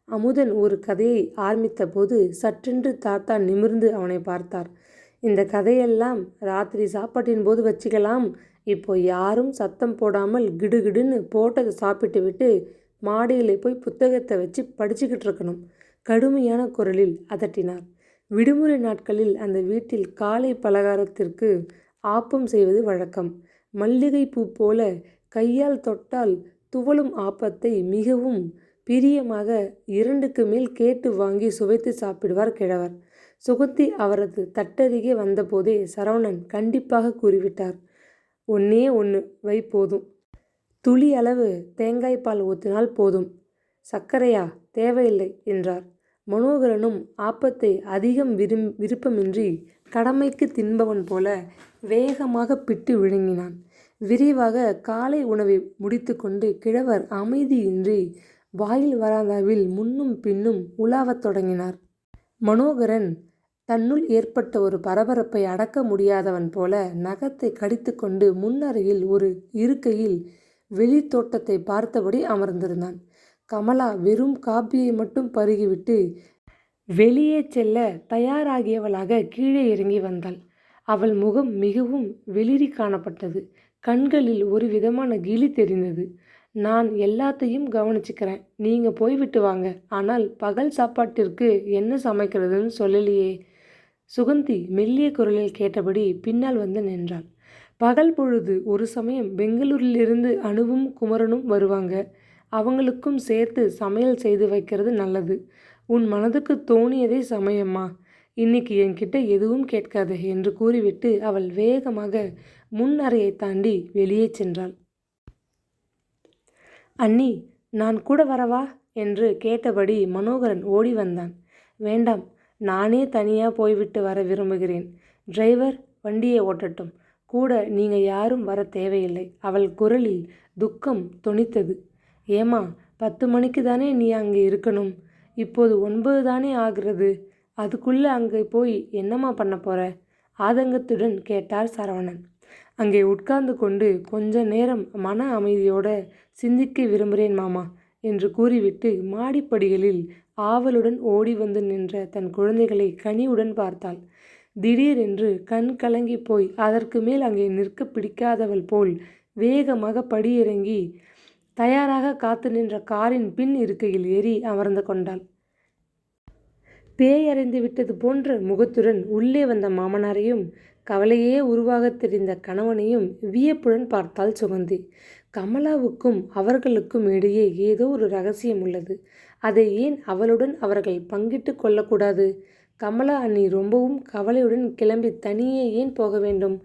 அமுதன் ஒரு கதையை ஆரம்பித்த போது சற்றென்று தாத்தா நிமிர்ந்து அவனை பார்த்தார். இந்த கதையெல்லாம் ராத்திரி சாப்பாட்டின் போது வச்சுக்கலாம். இப்போ யாரும் சத்தம் போடாமல் கிடுகிடுன்னு போட்டதை சாப்பிட்டு விட்டு மாடியில் போய் புத்தகத்தை வச்சு படிச்சுக்கிட்டு இருக்கணும். கடுமையான குரலில் அதட்டினார். விடுமுறை நாட்களில் அந்த வீட்டில் காலை பலகாரத்திற்கு ஆப்பம் செய்வது வழக்கம். மல்லிகை பூ போல கையால் தொட்டால் துவளும் ஆப்பத்தை மிகவும் பிரியமாக 2க்கு மேல் கேட்டு வாங்கி சுவைத்து சாப்பிடுவார் கிழவர். சுகந்தி அவரது தட்டருகே வந்தபோதே சரவணன் கண்டிப்பாக கூறிவிட்டார். ஒன்னே ஒன்று வை போதும். துளி அளவு தேங்காய் பால் ஊற்றினால் போதும். சர்க்கரையா? தேவையில்லை என்றார். மனோகரனும் ஆப்பத்தை அதிகம் விருப்பமின்றி கடமைக்கு தின்பவன் போல வேகமாக பிட்டு விழுங்கினான். விரைவாக காலை உணவை முடித்து கொண்டு கிழவர் அமைதியின்றி வாயில் வராந்தாவில் முன்னும் பின்னும் உலாவத் தொடங்கினார். மனோகரன் தன்னுள் ஏற்பட்ட ஒரு பரபரப்பை அடக்க முடியாதவன் போல நகத்தை கடித்து கொண்டு முன்னறையில் ஒரு இருக்கையில் வெளித்தோட்டத்தை பார்த்தபடி அமர்ந்திருந்தான். கமலா வெறும் காப்பியை மட்டும் பருகிவிட்டு வெளியே செல்ல தயாராகியவளாக கீழே இறங்கி வந்தாள். அவள் முகம் மிகவும் வெளிரி காணப்பட்டது. கண்களில் ஒரு விதமான கிளி தெரிந்தது. நான் எல்லாத்தையும் கவனிச்சுக்கிறேன், நீங்கள் போய்விட்டு வாங்க. ஆனால் பகல் சாப்பாட்டிற்கு என்ன சமைக்கிறதுன்னு சொல்லலையே. சுகந்தி மெல்லிய குரலில் கேட்டபடி பின்னால் வந்து நின்றாள். பகல் பொழுது ஒரு சமயம் பெங்களூரிலிருந்து அணுவும் குமரனும் வருவாங்க. அவங்களுக்கும் சேர்த்து சமையல் செய்து வைக்கிறது நல்லது. உன் மனதுக்கு தோணியதை சமையம்மா. இன்னைக்கு என்கிட்ட எதுவும் கேட்காத என்று கூறிவிட்டு அவள் வேகமாக முன் அறையை தாண்டி வெளியே சென்றாள். அண்ணி, நான் கூட வரவா என்று கேட்டபடி மனோகரன் ஓடி வந்தான். வேண்டாம், நானே தனியாக போய்விட்டு வர விரும்புகிறேன். டிரைவர் வண்டியை ஓட்டட்டும். கூட நீங்கள் யாரும் வர தேவையில்லை. அவள் குரலில் துக்கம் தொனித்தது. ஏமா, 10 மணிக்கு தானே நீ அங்கே இருக்கணும். இப்போது 9 தானே ஆகிறது. அதுக்குள்ளே அங்கே போய் என்னம்மா பண்ண போகிற? ஆதங்கத்துடன் கேட்டார் சரவணன். அங்கே உட்கார்ந்து கொண்டு கொஞ்ச நேரம் மன அமைதியோடு சிந்திக்க விரும்புகிறேன் மாமா என்று கூறிவிட்டு மாடிப்படிகளில் ஆவலுடன் ஓடி வந்து நின்ற தன் குழந்தைகளை கனிவுடன் பார்த்தாள். திடீரென்று கண் கலங்கி போய் அதற்கு மேல் அங்கே நிற்க பிடிக்காதவள் போல் வேகமாக படியிறங்கி தயாராக காத்து நின்ற காரின் பின் இருக்கையில் ஏறி அமர்ந்து கொண்டாள். பேயறைந்து விட்டது போன்ற முகத்துடன் உள்ளே வந்த மாமனாரையும் கவலையே உருவாக தெரிந்த கணவனையும் வியப்புடன் பார்த்தாள் சுகந்தி. கமலாவுக்கும் அவர்களுக்கும் இடையே ஏதோ ஒரு ரகசியம் உள்ளது. அதை ஏன் அவளுடன் அவர்கள் பங்கிட்டு கொள்ளக்கூடாது? கமலா அண்ணி ரொம்பவும் கவலையுடன் கிளம்பி தனியே ஏன் போக வேண்டும்?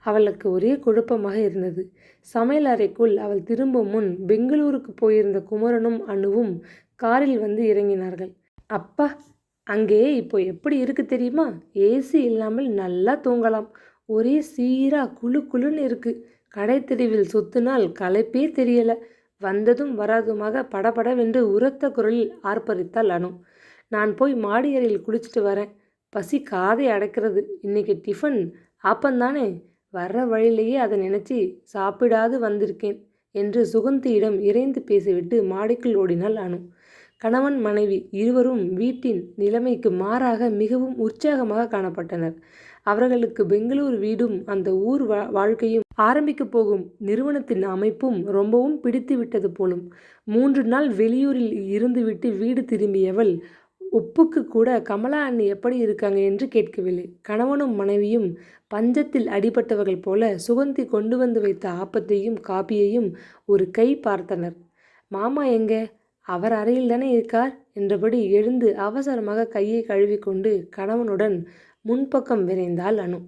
அவளுக்கு ஒரே குழப்பமாக இருந்தது. சமையல் அறைக்குள் அவள் திரும்பும் முன் பெங்களூருக்கு போயிருந்த குமரனும் அணுவும் காரில் வந்து இறங்கினார்கள். அப்பா, அங்கே இப்போ எப்படி இருக்கு தெரியுமா? ஏசி இல்லாமல் நல்லா தூங்கலாம். ஒரே சீரா குழு குழுன்னு இருக்கு. கடை தெருவில் சுத்தினால் களைப்பே தெரியல. வந்ததும் வராதுமாக படபடவென்று உரத்த குரலில் ஆர்ப்பரித்தாள் அனு. நான் போய் மாடியறையில் குளிச்சுட்டு வரேன். பசி காதை அடைக்கிறது. இன்னைக்கு டிஃபன் ஆப்பந்தானே? வர்ற வழியிலேயே அதை நினச்சி சாப்பிடாது வந்திருக்கேன் என்று சுகந்தியிடம் இறைந்து பேசிவிட்டு மாடிக்குள் ஓடினாள் அனு. கணவன் மனைவி இருவரும் வீட்டின் நிலைமைக்கு மாறாக மிகவும் உற்சாகமாக காணப்பட்டனர். அவர்களுக்கு பெங்களூர் வீடும் அந்த ஊர் வாழ்க்கையும் ஆரம்பிக்கப் போகும் நிறுவனத்தின் அமைப்பும் ரொம்பவும் பிடித்து விட்டது போலும். 3 நாள் வெளியூரில் இருந்துவிட்டு வீடு திரும்பியவள் ஒப்புக்கு கூட கமலா அண்ணி எப்படி இருக்காங்க என்று கேட்கவில்லை. கணவனும் மனைவியும் பஞ்சத்தில் அடிபட்டவர்கள் போல சுகந்தி கொண்டு வந்து வைத்த ஆப்பத்தையும் காப்பியையும் ஒரு கை பார்த்தனர். மாமா எங்க? அவர் அறையில் தானே இருக்கார் என்றபடி எழுந்து அவசரமாக கையை கழுவிக்கொண்டு கணவனுடன் முன்பக்கம் விரைந்தாள் அனு.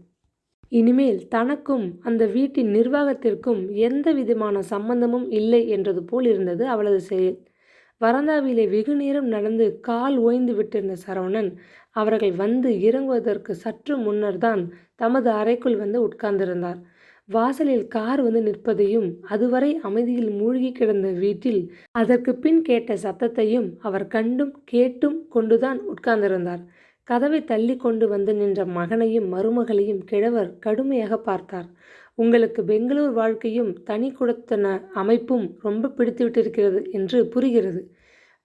இனிமேல் தனக்கும் அந்த வீட்டின் நிர்வாகத்திற்கும் எந்த விதமான சம்பந்தமும் இல்லை என்றது போல் இருந்தது அவளது செயல். வராந்தாவிலே வெகு நேரம் நடந்து கால் ஓய்ந்து விட்டிருந்த சரவணன் அவர்கள் வந்து இறங்குவதற்கு சற்று முன்னர் தான் தமது அறைக்குள் வந்து உட்கார்ந்திருந்தார். வாசலில் கார் வந்து நிற்பதையும் அதுவரை அமைதியில் மூழ்கி கிடந்த வீட்டில் அதற்கு பின் கேட்ட சத்தத்தையும் அவர் கண்டும் கேட்டும் கொண்டுதான் உட்கார்ந்திருந்தார். கதவை தள்ளி கொண்டு வந்து நின்ற மகனையும் மருமகளையும் கிழவர் கடுமையாக பார்த்தார். உங்களுக்கு பெங்களூர் வாழ்க்கையும் தனி குடித்தன அமைப்பும் ரொம்ப பிடித்துவிட்டிருக்கிறது என்று புரிகிறது.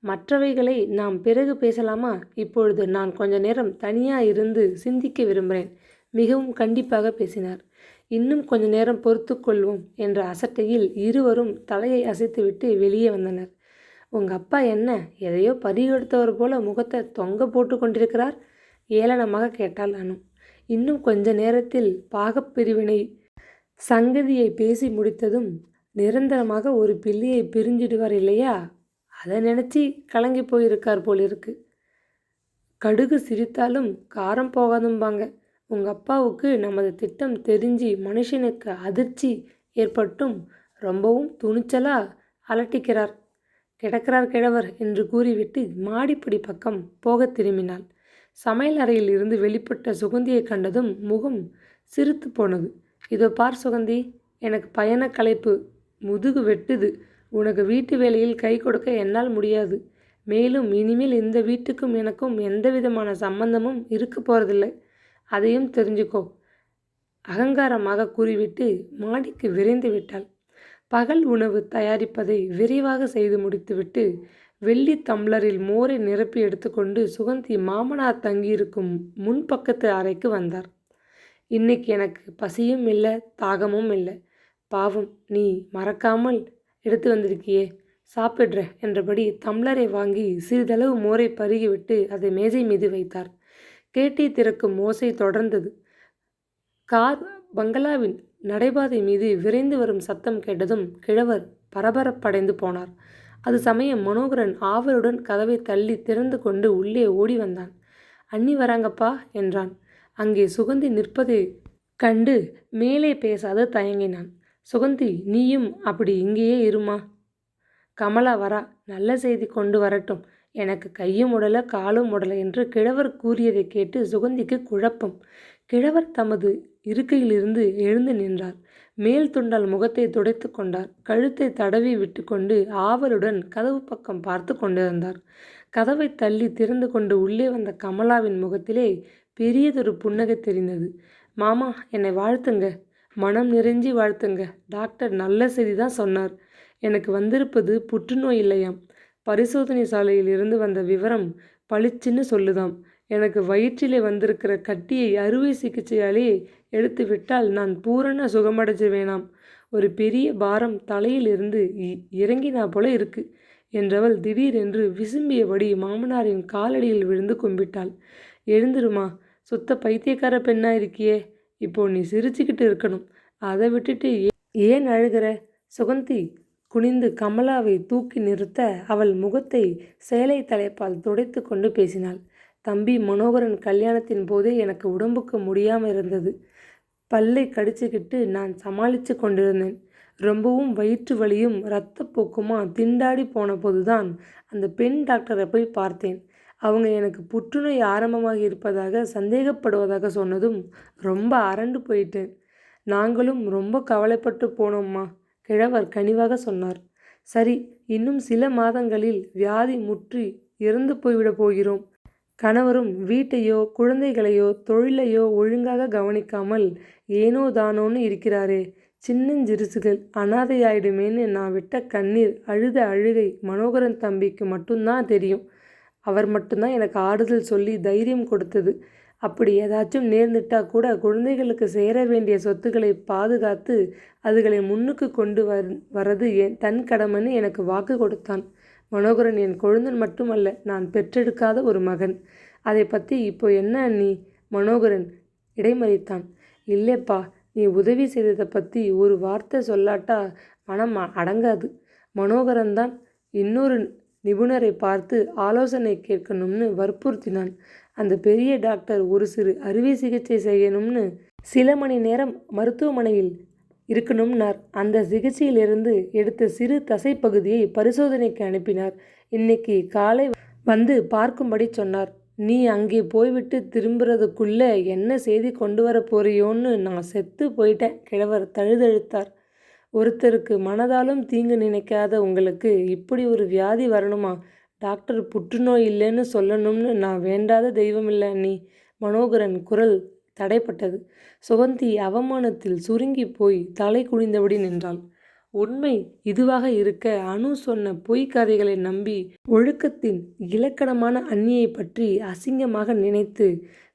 மற்றவைகளை நாம் பிறகு பேசலாமா? இப்பொழுது நான் கொஞ்ச நேரம் தனியா இருந்து சிந்திக்க விரும்புகிறேன். மிகவும் கண்டிப்பாக பேசினார். இன்னும் கொஞ்ச நேரம் பொறுத்து கொள்வோம் என்ற அசட்டையில் இருவரும் தலையை அசைத்துவிட்டு வெளியே வந்தனர். உங்க அப்பா என்ன எதையோ பறிகொடுத்தவர் போல முகத்தை தொங்க போட்டு கொண்டிருக்கிறார்? ஏளனமாக கேட்டாள் அனு. இன்னும் கொஞ்ச நேரத்தில் பாகப்பிரிவினை சங்கதியை பேசி முடித்ததும் நிரந்தரமாக ஒரு பிள்ளையை பிரிஞ்சிடுவார் இல்லையா? அதை நினச்சி கலங்கி போயிருக்கார் போலிருக்கு. கடுகு சிரித்தாலும் காரம் போகாதும்பாங்க. உங்கள் அப்பாவுக்கு நமது திட்டம் தெரிஞ்சு மனுஷனுக்கு அதிர்ச்சி ஏற்பட்டும் ரொம்பவும் துணிச்சலா அலட்டிக்கிறார் கிடக்கிறார் கிழவர் என்று கூறிவிட்டு மாடிப்படி பக்கம் போக திரும்பினாள். சமையல் அறையில் இருந்து வெளிப்பட்ட சுகந்தியை கண்டதும் முகம் சிரித்து போனது. இதோ பார் சுகந்தி, எனக்கு பயண களைப்பு, முதுகு வெட்டுது. உனக்கு வீட்டு வேலையில் கை கொடுக்க என்னால் முடியாது. மேலும் இனிமேல் இந்த வீட்டுக்கும் எனக்கும் எந்த விதமான சம்பந்தமும் இருக்க போறதில்லை. அதையும் தெரிஞ்சுக்கோ அகங்காரமாக கூறிவிட்டு மாடிக்கு விரைந்து விட்டாள். பகல் உணவு தயாரிப்பதை விரைவாக செய்து முடித்துவிட்டு வெள்ளி தம்ளரில் மோரை நிரப்பி எடுத்துக்கொண்டு சுகந்தி மாமனார் தங்கியிருக்கும் முன்பக்கத்து அறைக்கு வந்தார். இன்னைக்கு எனக்கு பசியும் இல்லை தாகமும் இல்லை. பாவம், நீ மறக்காமல் எடுத்து வந்திருக்கியே, சாப்பிட்ற என்றபடி தம்ளரை வாங்கி சிறிதளவு மோரை பருகிவிட்டு அதை மேஜை மீது வைத்தார். கேட்டை திறக்கும் ஓசை தொடர்ந்தது. கார் பங்களாவின் நடைபாதை மீது விரைந்து வரும் சத்தம் கேட்டதும் கிழவர் பரபரப்படைந்து போனார். அது சமயம் மனோகரன் ஆவலுடன் கதவை தள்ளி திறந்து கொண்டு உள்ளே ஓடி வந்தான். அண்ணி வராங்கப்பா என்றான். அங்கே சுகந்தி நிற்பதை கண்டு மேலே பேசாது தயங்கினான். சுகந்தி, நீயும் அப்படி இங்கேயே இருமா. கமலா வரா, நல்ல செய்தி கொண்டு வரட்டும். எனக்கு கையும் உடல காலும் உடல என்று கிழவர் கூறியதை கேட்டு சுகந்திக்கு குழப்பம். கிழவர் தமது இருக்கையிலிருந்து எழுந்து நின்றார். மேல் துண்டால் முகத்தை துடைத்து கொண்டார். கழுத்தை தடவி விட்டு கொண்டு ஆவலுடன் கதவு பக்கம் பார்த்து கொண்டிருந்தார். கதவை தள்ளி திறந்து கொண்டு உள்ளே வந்த கமலாவின் முகத்திலே பெரியதொரு புன்னகை தெரிந்தது. மாமா, என்னை வாழ்த்துங்க, மனம் நிறைஞ்சி வாழ்த்துங்க. டாக்டர் நல்ல செய்தி தான் சொன்னார். எனக்கு வந்திருப்பது புற்றுநோய் இல்லையாம். பரிசோதனை சாலையில் இருந்து வந்த விவரம் பளிச்சுன்னு சொல்லுதாம். எனக்கு வயிற்றிலே வந்திருக்கிற கட்டியை அறுவை சிகிச்சையாலே எடுத்து விட்டால் நான் பூரண சுகமடைஞ்சுவேனாம். ஒரு பெரிய பாரம் தலையில் இருந்து இறங்கினா போல இருக்கு என்றவள் திடீரென்று விசும்பியபடி மாமனாரின் காலடியில் விழுந்து கும்பிட்டாள். எழுந்துருமா, சுத்த பைத்தியக்கார பெண்ணா இருக்கியே. இப்போ நீ சிரிச்சுக்கிட்டு இருக்கணும். அதை விட்டுட்டு ஏன் அழுகிற? சுகந்தி குனிந்து கமலாவை தூக்கி நிறுத்த அவள் முகத்தை சேலை தலைப்பால் துடைத்து கொண்டு பேசினாள். தம்பி மனோகரன் கல்யாணத்தின் போதே எனக்கு உடம்புக்கு முடியாமல் இருந்தது. பல்லை கடிச்சுக்கிட்டு நான் சமாளித்து கொண்டிருந்தேன். ரொம்பவும் வயிற்று வலியும் இரத்தப்போக்குமா திண்டாடி போன போதுதான் அந்த பெண் டாக்டரை போய் பார்த்தேன். அவங்க எனக்கு புற்றுநோய் ஆரம்பமாக இருப்பதாக சந்தேகப்படுவதாக சொன்னதும் ரொம்ப அரண்டு போயிட்டேன். நாங்களும் ரொம்ப கவலைப்பட்டு போனோம்மா, கிழவர் கனிவாக சொன்னார். சரி, இன்னும் சில மாதங்களில் வியாதி முற்றி இறந்து போய்விடப் போகிறோம். கணவரும் வீட்டையோ குழந்தைகளையோ தொழிலையோ ஒழுங்காக கவனிக்காமல் ஏனோ தானோன்னு இருக்கிறாரே. சின்னஞ்சிறுசுகள் அனாதையாயிடுமேன்னு நான் விட்ட கண்ணீர் அழுத அழுகை மனோகரன் தம்பிக்கு மட்டும்தான் தெரியும். அவர் மட்டும்தான் எனக்கு ஆறுதல் சொல்லி தைரியம் கொடுத்தது. அப்படி ஏதாச்சும் நேர்ந்துட்டா கூட குழந்தைகளுக்கு சேர வேண்டிய சொத்துக்களை பாதுகாத்து அதுகளை முன்னுக்கு கொண்டு வரது தன் கடமைன்னு எனக்கு வாக்கு கொடுத்தான். மனோகரன் என் கொழுந்தன் மட்டுமல்ல, நான் பெற்றெடுக்காத ஒரு மகன். அதை பற்றி இப்போ என்ன அண்ணி? மனோகரன் இடைமறித்தான். இல்லைப்பா, நீ உதவி செய்ததை பற்றி ஒரு வார்த்தை சொல்லாட்டா மனம் அடங்காது. மனோகரன்தான் இன்னொரு நிபுணரை பார்த்து ஆலோசனை கேட்கணும்னு வற்புறுத்தினான். அந்த பெரிய டாக்டர் ஒரு சிறு அறுவை சிகிச்சை செய்யணும்னு சில மணி நேரம் மருத்துவமனையில் இருக்கணும்னார். அந்த சிகிச்சையிலிருந்து எடுத்த சிறு தசைப்பகுதியை பரிசோதனைக்கு அனுப்பினார். இன்னைக்கு காலை வந்து பார்க்கும்படி சொன்னார். நீ அங்கே போய்விட்டு திரும்புறதுக்குள்ள என்ன செய்தி கொண்டு வர போறியோன்னு நான் செத்து போயிட்டேன். கிழவர் தழுதழுத்தார். ஒருத்தருக்கு மனதாலும் தீங்கு நினைக்காத உங்களுக்கு இப்படி ஒரு வியாதி வரணுமா? டாக்டர் புற்றுநோய் இல்லைன்னு சொல்லணும்னு நான் வேண்டாத தெய்வம் இல்லை அண்ணி. மனோகரன் குரல் தடைப்பட்டது. சுகந்தி அவமானத்தில் சுருங்கி போய் தலை குனிந்தபடி நின்றாள். உண்மை இதுவாக இருக்க அனு சொன்ன பொய் கதைகளை நம்பி ஒழுக்கத்தின் இலக்கணமான அண்ணியை பற்றி அசிங்கமாக நினைத்து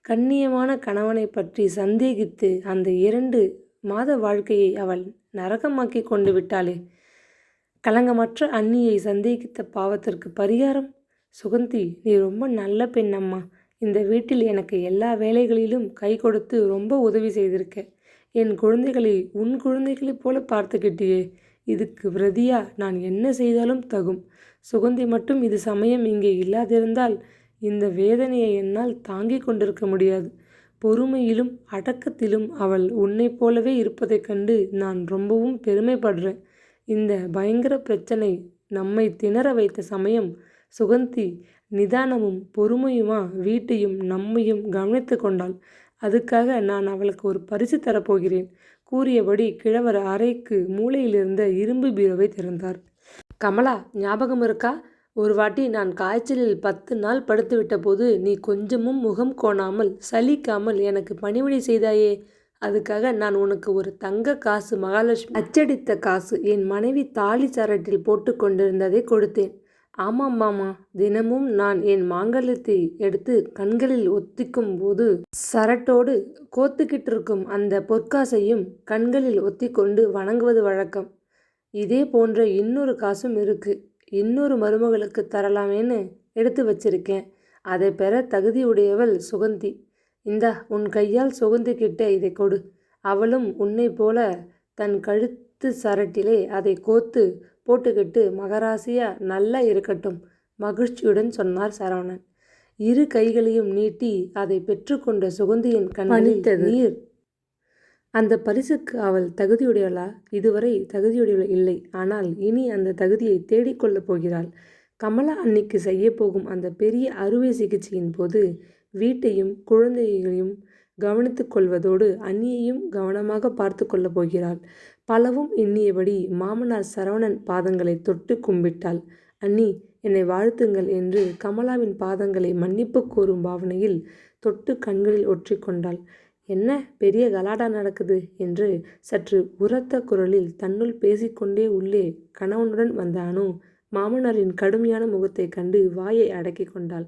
கண்ணியமான கணவனை பற்றி சந்தேகித்து அந்த 2 மாத வாழ்க்கையை அவள் நரகமாக்கி கொண்டு விட்டாளே. களங்கமற்ற அண்ணியை சந்தேகித்த பாவத்திற்கு பரிகாரம்? சுகந்தி, நீ ரொம்ப நல்ல பெண் அம்மா. இந்த வீட்டில் எனக்கு எல்லா வேலைகளிலும் கை கொடுத்து ரொம்ப உதவி செய்திருக்க. என் குழந்தைகளை உன் குழந்தைகளைப் போல பார்த்துக்கிட்டியே. இதுக்கு விரதியா நான் என்ன செய்தாலும் தகும். சுகந்தி மட்டும் இது சமயம் இங்கே இல்லாதிருந்தால் இந்த வேதனையை என்னால் தாங்கிக் கொண்டிருக்க முடியாது. பொறுமையிலும் அடக்கத்திலும் அவள் உன்னைப் போலவே இருப்பதைக் கண்டு நான் ரொம்பவும் பெருமைப்படுறேன். இந்த பயங்கர பிரச்சனை நம்மை திணற வைத்த சமயம் சுகந்தி நிதானமும் பொறுமையுமா வீட்டையும் நம்மையும் கவனித்து கொண்டாள். அதுக்காக நான் அவளுக்கு ஒரு பரிசு தரப்போகிறேன். கூறியபடி கிழவர் அறைக்கு மூலையிலிருந்த இரும்பு பீரோவை திறந்தார். கமலா, ஞாபகம் இருக்கா? ஒரு வாட்டி நான் காய்ச்சலில் 10 நாள் படுத்துவிட்ட போது நீ கொஞ்சமும் முகம் கோணாமல் சலிக்காமல் எனக்கு பணிவிடை செய்தாயே. அதுக்காக நான் உனக்கு ஒரு தங்க காசு மகாலட்சுமி அச்சடித்த காசு என் மனைவி தாலி சரட்டில் போட்டு கொண்டிருந்ததை கொடுத்தேன். ஆமாம் மாமா, தினமும் நான் என் மாங்கல்யத்தை எடுத்து கண்களில் ஒத்திக்கும் போது சரட்டோடு கோத்துக்கிட்டு இருக்கும் அந்த பொற்காசையும் கண்களில் ஒத்திக்கொண்டு வணங்குவது வழக்கம். இதே போன்ற இன்னொரு காசும் இருக்கு. இன்னொரு மருமகளுக்கு தரலாமேன்னு எடுத்து வச்சிருக்கேன். அதை பெற தகுதியுடையவள் சுகந்தி. இந்தா, உன் கையால் சுகந்தி கிட்ட இதை கொடு. அவளும் உன்னை போல தன் கழுத்து சரட்டிலே அதை கோத்து போட்டுக்கிட்டு மகராசியா நல்லா இருக்கட்டும், மகிழ்ச்சியுடன் சொன்னார் சரவணன். 2 கைகளையும் நீட்டி அதை பெற்றுக்கொண்ட சுகந்தியின் கண்களில் நீர். அந்த பரிசுக்கு அவள் தகுதியுடையவளா? இதுவரை தகுதியுடையவள் இல்லை. ஆனால் இனி அந்த தகுதியை தேடிக்கொள்ளப் போகிறாள். கமலா அன்னிக்கு செய்யப்போகும் அந்த பெரிய அறுவை சிகிச்சையின் போது வீட்டையும் குழந்தைகளையும் கவனித்து கொள்வதோடு அண்ணியையும் கவனமாக பார்த்து கொள்ளப் போகிறாள். பலவும் எண்ணியபடி மாமனார் சரவணன் பாதங்களை தொட்டு கும்பிட்டாள். அண்ணி, என்னை வாழ்த்துங்கள் என்று கமலாவின் பாதங்களை மன்னிப்பு கோரும் பாவனையில் தொட்டு கண்களில் ஒற்றிக்கொண்டாள். என்ன பெரிய கலாட்டா நடக்குது என்று சற்று உரத்த குரலில் தன்னுள் பேசிக்கொண்டே உள்ளே கணவனுடன் வந்த அனு மாமனாரின் கடுமையான முகத்தை கண்டு வாயை அடக்கி கொண்டாள்.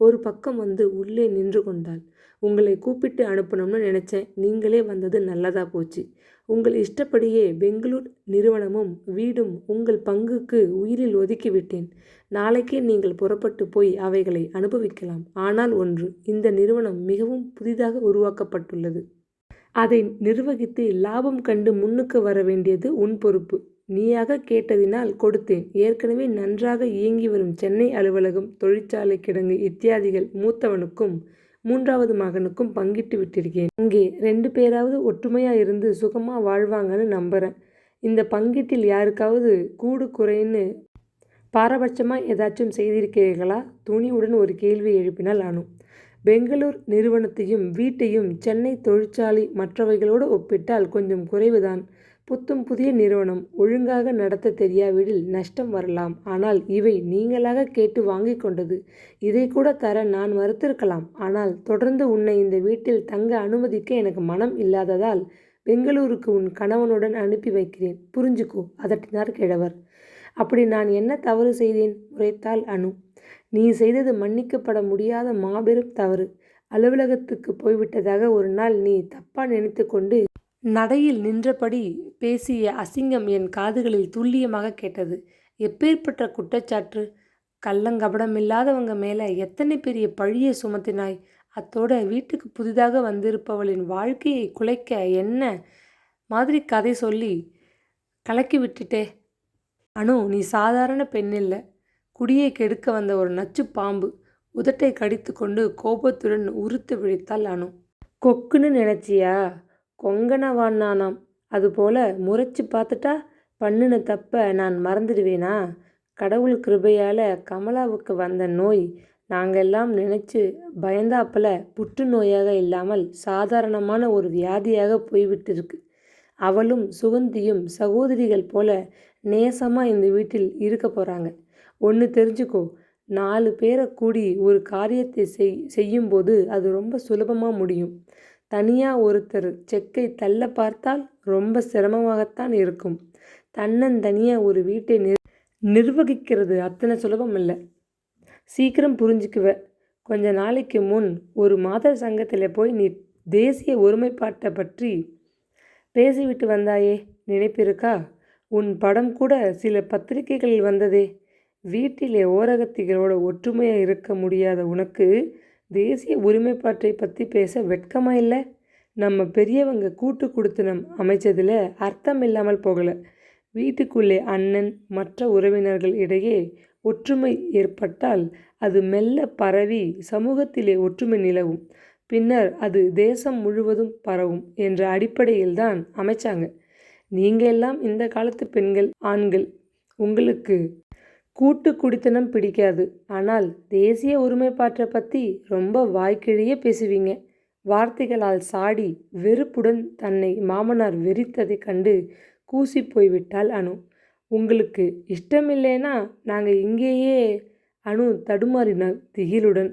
ஒரு பக்கம் வந்து உள்ளே நின்று கொண்டாள். உங்களை கூப்பிட்டு அனுப்பணும்னு நினச்சேன். நீங்களே வந்தது நல்லதா போச்சு. உங்கள் இஷ்டப்படியே பெங்களூர் நிறுவனமும் வீடும் உங்கள் பங்குக்கு உயிரில் ஒதுக்கிவிட்டேன். நாளைக்கே நீங்கள் புறப்பட்டு போய் அவைகளை அனுபவிக்கலாம். ஆனால் ஒன்று, இந்த நிறுவனம் மிகவும் புதிதாக உருவாக்கப்பட்டுள்ளது. அதை நிர்வகித்து லாபம் கண்டு முன்னுக்கு வர வேண்டியது உன் பொறுப்பு. நீயாக கேட்டதினால் கொடுத்தேன். ஏற்கனவே நன்றாக இயங்கி வரும் சென்னை அலுவலகம், தொழிற்சாலை கிடங்கு இத்தியாதிகள் மூத்தவனுக்கும் 3வது மகனுக்கும் பங்கிட்டு விட்டிருக்கேன். அங்கே 2 பேராவது ஒற்றுமையா இருந்து சுகமா வாழ்வாங்கன்னு நம்புறேன். இந்த பங்கீட்டில் யாருக்காவது கூடு குறைன்னு பாரபட்சமா ஏதாச்சும் செய்திருக்கிறீர்களா? துணிவுடன் ஒரு கேள்வி எழுப்பினாள் அனு. பெங்களூர் நிறுவனத்தையும் வீட்டையும் சென்னை தொழிற்சாலை மற்றவைகளோடு ஒப்பிட்டால் கொஞ்சம் குறைவுதான். புத்தும் புதிய நிறுவனம். ஒழுங்காக நடத்த தெரியாவிடில் நஷ்டம் வரலாம். ஆனால் இவை நீங்களாக கேட்டு வாங்கி கொண்டது. இதை கூட தர நான் மறுத்திருக்கலாம். ஆனால் தொடர்ந்து உன்னை இந்த வீட்டில் தங்க அனுமதிக்க எனக்கு மனம் இல்லாததால் பெங்களூருக்கு உன் கணவனுடன் அனுப்பி வைக்கிறேன். புரிஞ்சுக்கோ, அதட்டினார் கிழவர். அப்படி நான் என்ன தவறு செய்தேன்? உரைத்தாள் அனு. நீ செய்தது மன்னிக்கப்பட முடியாத மாபெரும் தவறு. அலுவலகத்துக்கு போய்விட்டதாக ஒரு நாள் நீ தப்பா நினைத்து கொண்டு நடையில் நின்றபடி பேசிய அசிங்கம் என் காதுகளில் துல்லியமாக கேட்டது. எப்பேற்பட்ட குற்றச்சாட்டு! கள்ளங்கபடமில்லாதவங்க மேலே எத்தனை பெரிய பழியை சுமத்தினாய்! அத்தோட வீட்டுக்கு புதிதாக வந்திருப்பவளின் வாழ்க்கையை குலைக்க என்ன மாதிரி கதை சொல்லி கலக்கி விட்டுட்டே. அனு, நீ சாதாரண பெண்ணில்ல, குடியை கெடுக்க வந்த ஒரு நச்சு பாம்பு. உதட்டை கடித்து கொண்டு கோபத்துடன் உறுத்து விழித்தாள் அனு. கொக்குன்னு நினைச்சியா? கொங்கணவானானாம். அதுபோல முறைச்சு பார்த்துட்டா பண்ணுன தப்ப நான் மறந்துடுவேனா? கடவுள் கிருபையால் கமலாவுக்கு வந்த நோய் நாங்கெல்லாம் நினச்சி பயந்தாப்புல புற்றுநோயாக இல்லாமல் சாதாரணமான ஒரு வியாதியாக போய்விட்டிருக்கு. அவளும் சுகந்தியும் சகோதரிகள் போல நேசமாக இந்த வீட்டில் இருக்க போகிறாங்க. ஒன்று தெரிஞ்சுக்கோ, 4 பேரை கூடி ஒரு காரியத்தை செய்யும்போது அது ரொம்ப சுலபமாக முடியும். தனியாக ஒருத்தர் செக்கை தள்ள பார்த்தால் ரொம்ப சிரமமாகத்தான் இருக்கும். தன்னந்தனியாக ஒரு வீட்டை நிர்வகிக்கிறது அத்தனை சுலபம் இல்லை. சீக்கிரம் புரிஞ்சுக்குவ. கொஞ்ச நாளைக்கு முன் ஒரு மாதர் சங்கத்தில் போய் நீ தேசிய ஒருமைப்பாட்டை பற்றி பேசிவிட்டு வந்தாயே, நினைப்பிருக்கா? உன் படம் கூட சில பத்திரிகைகளில் வந்ததே. வீட்டிலே ஓரகத்திகளோட ஒற்றுமையாக இருக்க முடியாத உனக்கு தேசிய ஒருமைப்பாட்டை பற்றி பேச வெட்கமா இல்லை? நம்ம பெரியவங்க கூட்டு குடித்தனம் அமைச்சதில் அர்த்தம் இல்லாமல் போகலை. வீட்டுக்குள்ளே அண்ணன் மற்ற உறவினர்கள் இடையே ஒற்றுமை ஏற்பட்டால் அது மெல்ல பரவி சமூகத்திலே ஒற்றுமை நிலவும். பின்னர் அது தேசம் முழுவதும் பரவும் என்ற அடிப்படையில்தான் அமைச்சாங்க. நீங்கள் எல்லாம் இந்த காலத்து பெண்கள், ஆண்கள். உங்களுக்கு கூட்டு குடித்தனம் பிடிக்காது. ஆனால் தேசிய ஒருமைப்பாட்டை பற்றி ரொம்ப வாய்க்கிழியே பேசுவீங்க. வார்த்தைகளால் சாடி வெறுப்புடன் தன்னை மாமனார் வெறித்ததை கண்டு கூசி போய்விட்டாள் அனு. உங்களுக்கு இஷ்டமில்லைன்னா நாங்கள் இங்கேயே. அனு தடுமாறினாள் திகிலுடன்.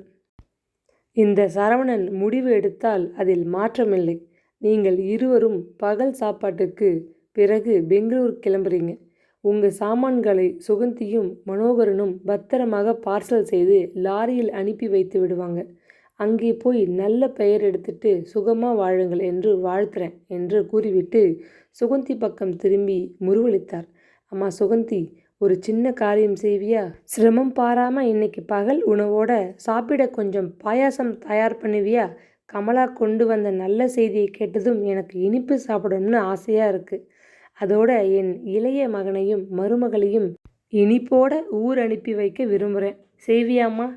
இந்த சரவணன் முடிவு எடுத்தால் அதில் மாற்றமில்லை. நீங்கள் இருவரும் பகல் சாப்பாட்டுக்கு பிறகு பெங்களூர் கிளம்புறீங்க. உங்கள் சாமான்களை சுகந்தியும் மனோகரனும் பத்திரமாக பார்சல் செய்து லாரியில் அனுப்பி வைத்து விடுவாங்க. அங்கே போய் நல்ல பெயர் எடுத்துட்டு சுகமாக வாழுங்கள் என்று வாழ்த்துறேன் என்று கூறிவிட்டு சுகந்தி பக்கம் திரும்பி முருவளித்தார். அம்மா சுகந்தி, ஒரு சின்ன காரியம் செய்வியா? சிரமம் பாராமல் இன்னைக்கு பகல் உணவோட சாப்பிட கொஞ்சம் பாயாசம் தயார் பண்ணுவியா? கமலா கொண்டு வந்த நல்ல செய்தியை கேட்டதும் எனக்கு இனிப்பு சாப்பிடணும்னு ஆசையாக இருக்குது. அதோட என் இளைய மகனையும் மருமகளையும் இனிப்போட ஊர் அனுப்பி வைக்க விரும்புகிறேன். செய்வியாம்மா?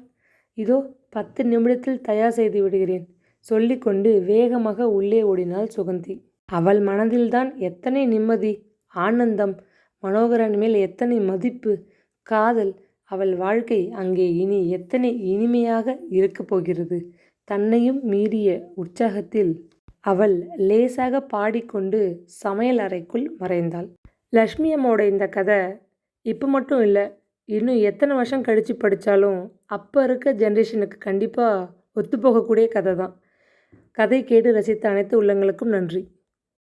இதோ 10 நிமிடத்தில் தயார் செய்து விடுகிறேன் சொல்லிக்கொண்டு வேகமாக உள்ளே ஓடினாள் சுகந்தி. அவள் மனதில்தான் எத்தனை நிம்மதி, ஆனந்தம், மனோகரன் மேல் எத்தனை மதிப்பு, காதல். அவள் வாழ்க்கை அங்கே இனி எத்தனை இனிமையாக இருக்கப் போகிறது. தன்னையும் மீறிய உற்சாகத்தில் அவள் லேசாக பாடிக்கொண்டு சமையல் அறைக்குள் மறைந்தாள். லக்ஷ்மி அம்மாவோட இந்த கதை இப்போ மட்டும் இல்லை, இன்னும் எத்தனை வருஷம் கழித்து படித்தாலும் அப்போ இருக்க ஜென்ரேஷனுக்கு கண்டிப்பாக ஒத்துப்போகக்கூடிய கதை தான். கதை கேட்டு ரசித்த அனைத்து உள்ளங்களுக்கும் நன்றி.